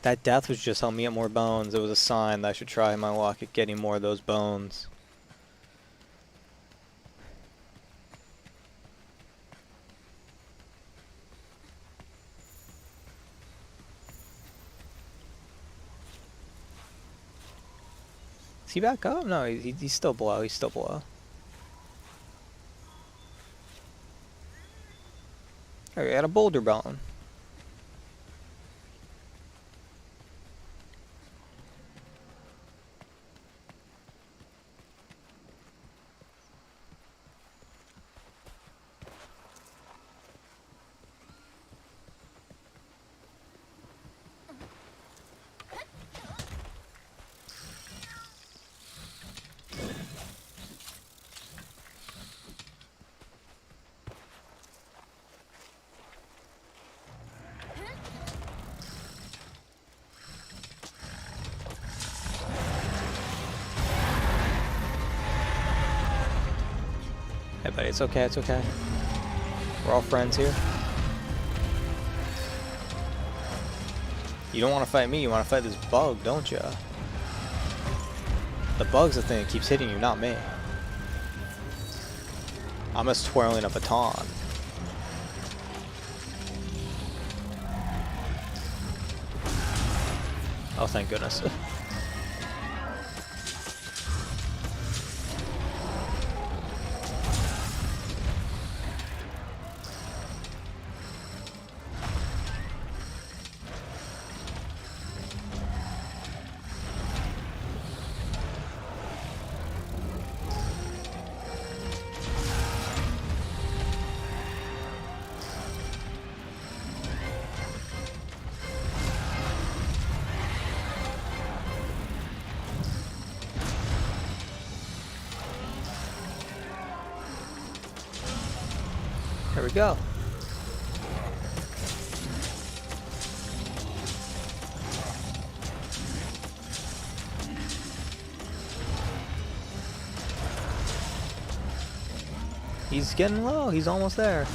That death was just helping me get more bones. It was a sign that I should try my luck at getting more of those bones. Is he back up? No, he's still below. He's still below. Oh, we got a boulder bone. Hey buddy, it's okay, it's okay. We're all friends here. You don't want to fight me, you want to fight this bug, don't you? The bug's the thing that keeps hitting you, not me. I'm just twirling a baton. Oh, thank goodness. There we go. He's getting low. He's almost there.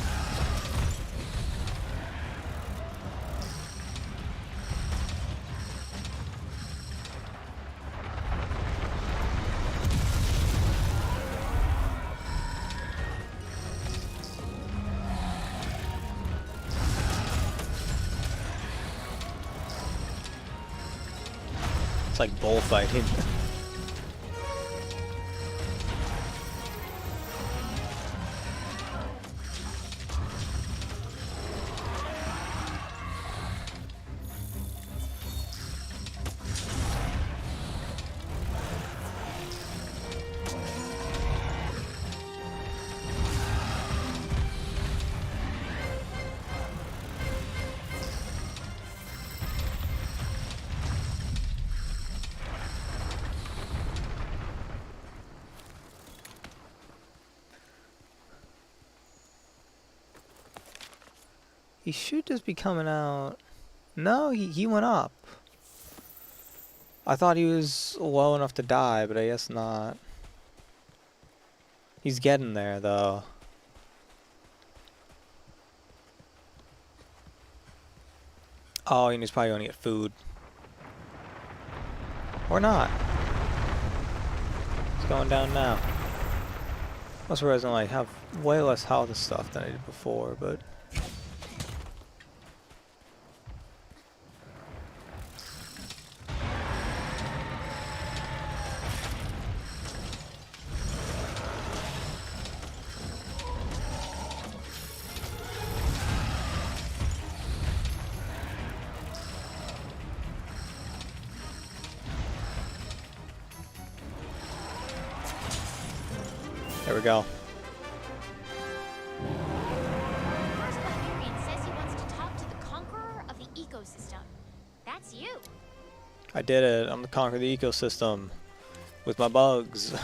It's like bullfighting. He should just be coming out. No, he went up. I thought he was low enough to die, but I guess not. He's getting there, though. Oh, and he's probably gonna get food. Or not. It's going down now. Must realize I like have way less health and stuff than I did before, but... There we go. First Librarian says he wants to talk to the conqueror of the ecosystem. That's you. I did it. I'm gonna conquer the ecosystem with my bugs.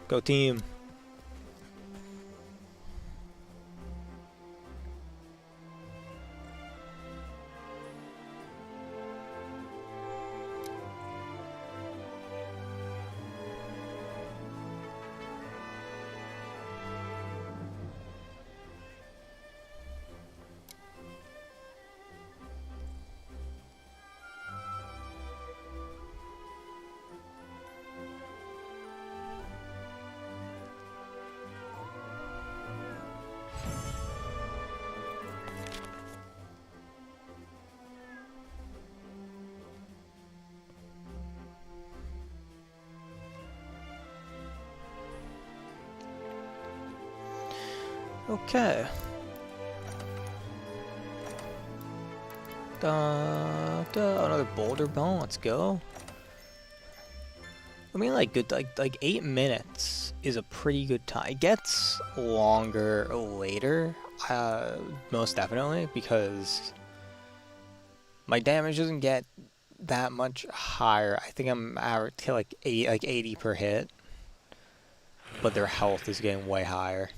Go team. Okay. Another boulder bone. Let's go. I mean, like good, like 8 minutes is a pretty good time. It gets longer later, most definitely, because my damage doesn't get that much higher. I think I'm average to like 80 per hit, but their health is getting way higher.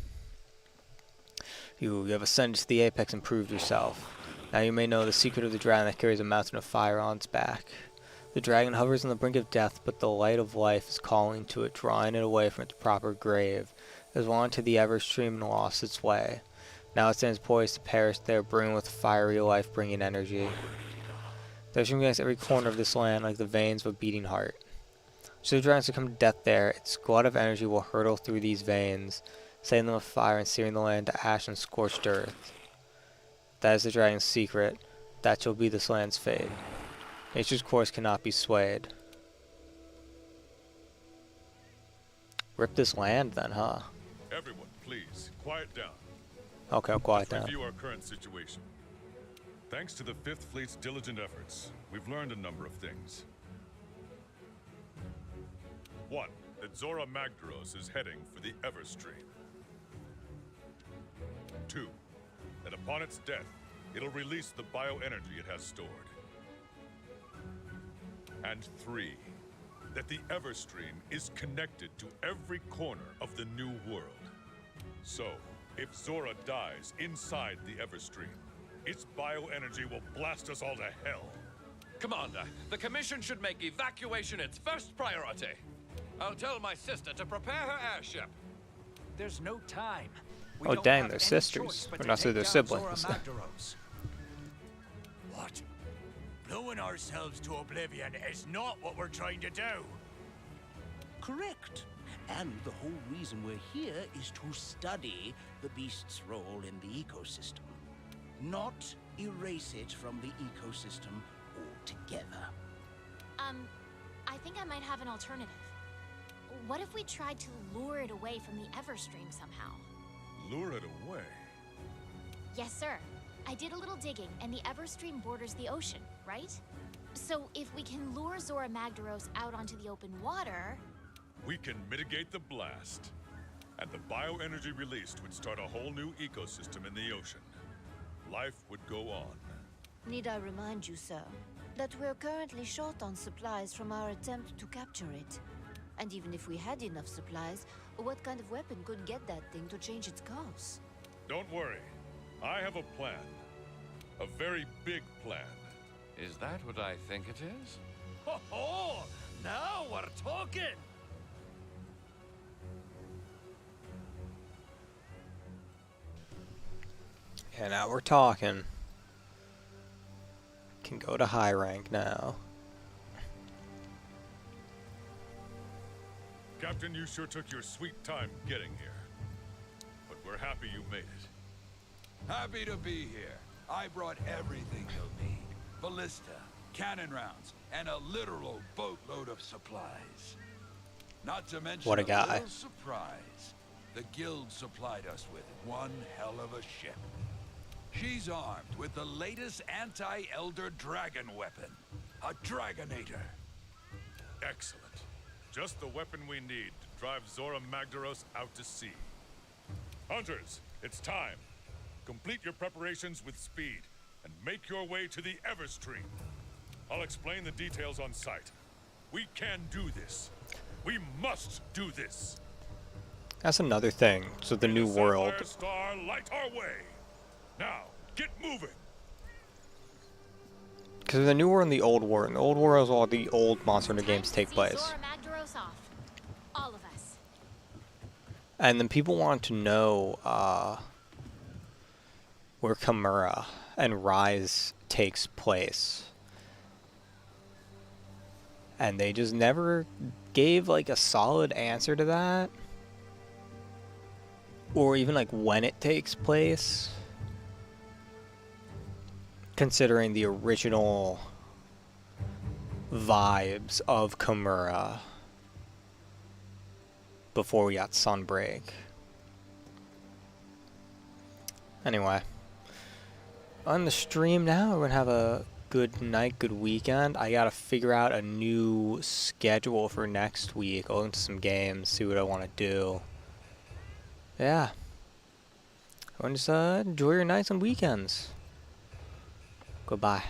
You have ascended to the apex and proved yourself. Now you may know the secret of the dragon that carries a mountain of fire on its back. The dragon hovers on the brink of death, but the light of life is calling to it, drawing it away from its proper grave. It has wandered to the Everstream and lost its way. Now it stands poised to perish there, brimming with fiery life-bringing energy. There's room against every corner of this land like the veins of a beating heart. Should the dragon succumb to death there, its glut of energy will hurtle through these veins, setting them afire and searing the land to ash and scorched earth. That is the dragon's secret. That shall be this land's fate. Nature's course cannot be swayed. Rip this land then, huh? Everyone, please, quiet down. Okay, I'll quiet Let's down. review our current situation. Thanks to the 5th Fleet's diligent efforts, we've learned a number of things. 1. That Zora Magdaros is heading for the Everstream. 2. That upon its death, it'll release the bioenergy it has stored. And 3. That the Everstream is connected to every corner of the new world. So, If Zora dies inside the Everstream, its bioenergy will blast us all to hell. Commander, the Commission should make evacuation its first priority. I'll tell my sister to prepare her airship. There's no time. We Oh, don't dang, have they're any sisters. choice but Or to not, so take they're down siblings. Zora Magdaros. What? Blowing ourselves to oblivion is not what we're trying to do. Correct. And the whole reason we're here is to study the beast's role in the ecosystem. Not erase it from the ecosystem altogether. I think I might have an alternative. What if we tried to lure it away from the Everstream somehow? Lure it away? Yes, sir. I did a little digging, and the Everstream borders the ocean, right? So if we can lure Zora Magdaros out onto the open water... We can mitigate the blast. And the bioenergy released would start a whole new ecosystem in the ocean. Life would go on. Need I remind you, sir, that we're currently short on supplies from our attempt to capture it. And even if we had enough supplies, what kind of weapon could get that thing to change its course? Don't worry. I have a plan. A very big plan. Is that what I think it is? Ho ho! Now we're talking! Yeah, now we're talking. Can go to high rank now. Captain, you sure took your sweet time getting here. But we're happy you made it. Happy to be here. I brought everything you'll need. Ballista, cannon rounds, and a literal boatload of supplies. Not to mention What a guy. little surprise. The guild supplied us with one hell of a ship. She's armed with the latest anti-Elder Dragon weapon, a Dragonator. Excellent. Just the weapon we need to drive Zora Magdaros out to sea. Hunters, it's time. Complete your preparations with speed and make your way to the Everstream. I'll explain the details on site. We can do this. We must do this. That's another thing. So the new May world. Sapphire Star light our way. Now, get moving. Because the new world and the old world. In the old world is all the old Monster Hunter Time games to take see place. Zora Magdaros off. All of us. And then people want to know where Chimera and Rise takes place. And they just never gave like a solid answer to that. Or even like when it takes place. Considering the original vibes of Chimera before we got Sunbreak. Anyway, on the stream now, we're gonna have a good night, good weekend. I gotta figure out a new schedule for next week. I'll go into some games, see what I want to do. Yeah. Everyone just enjoy your nights and weekends. Goodbye.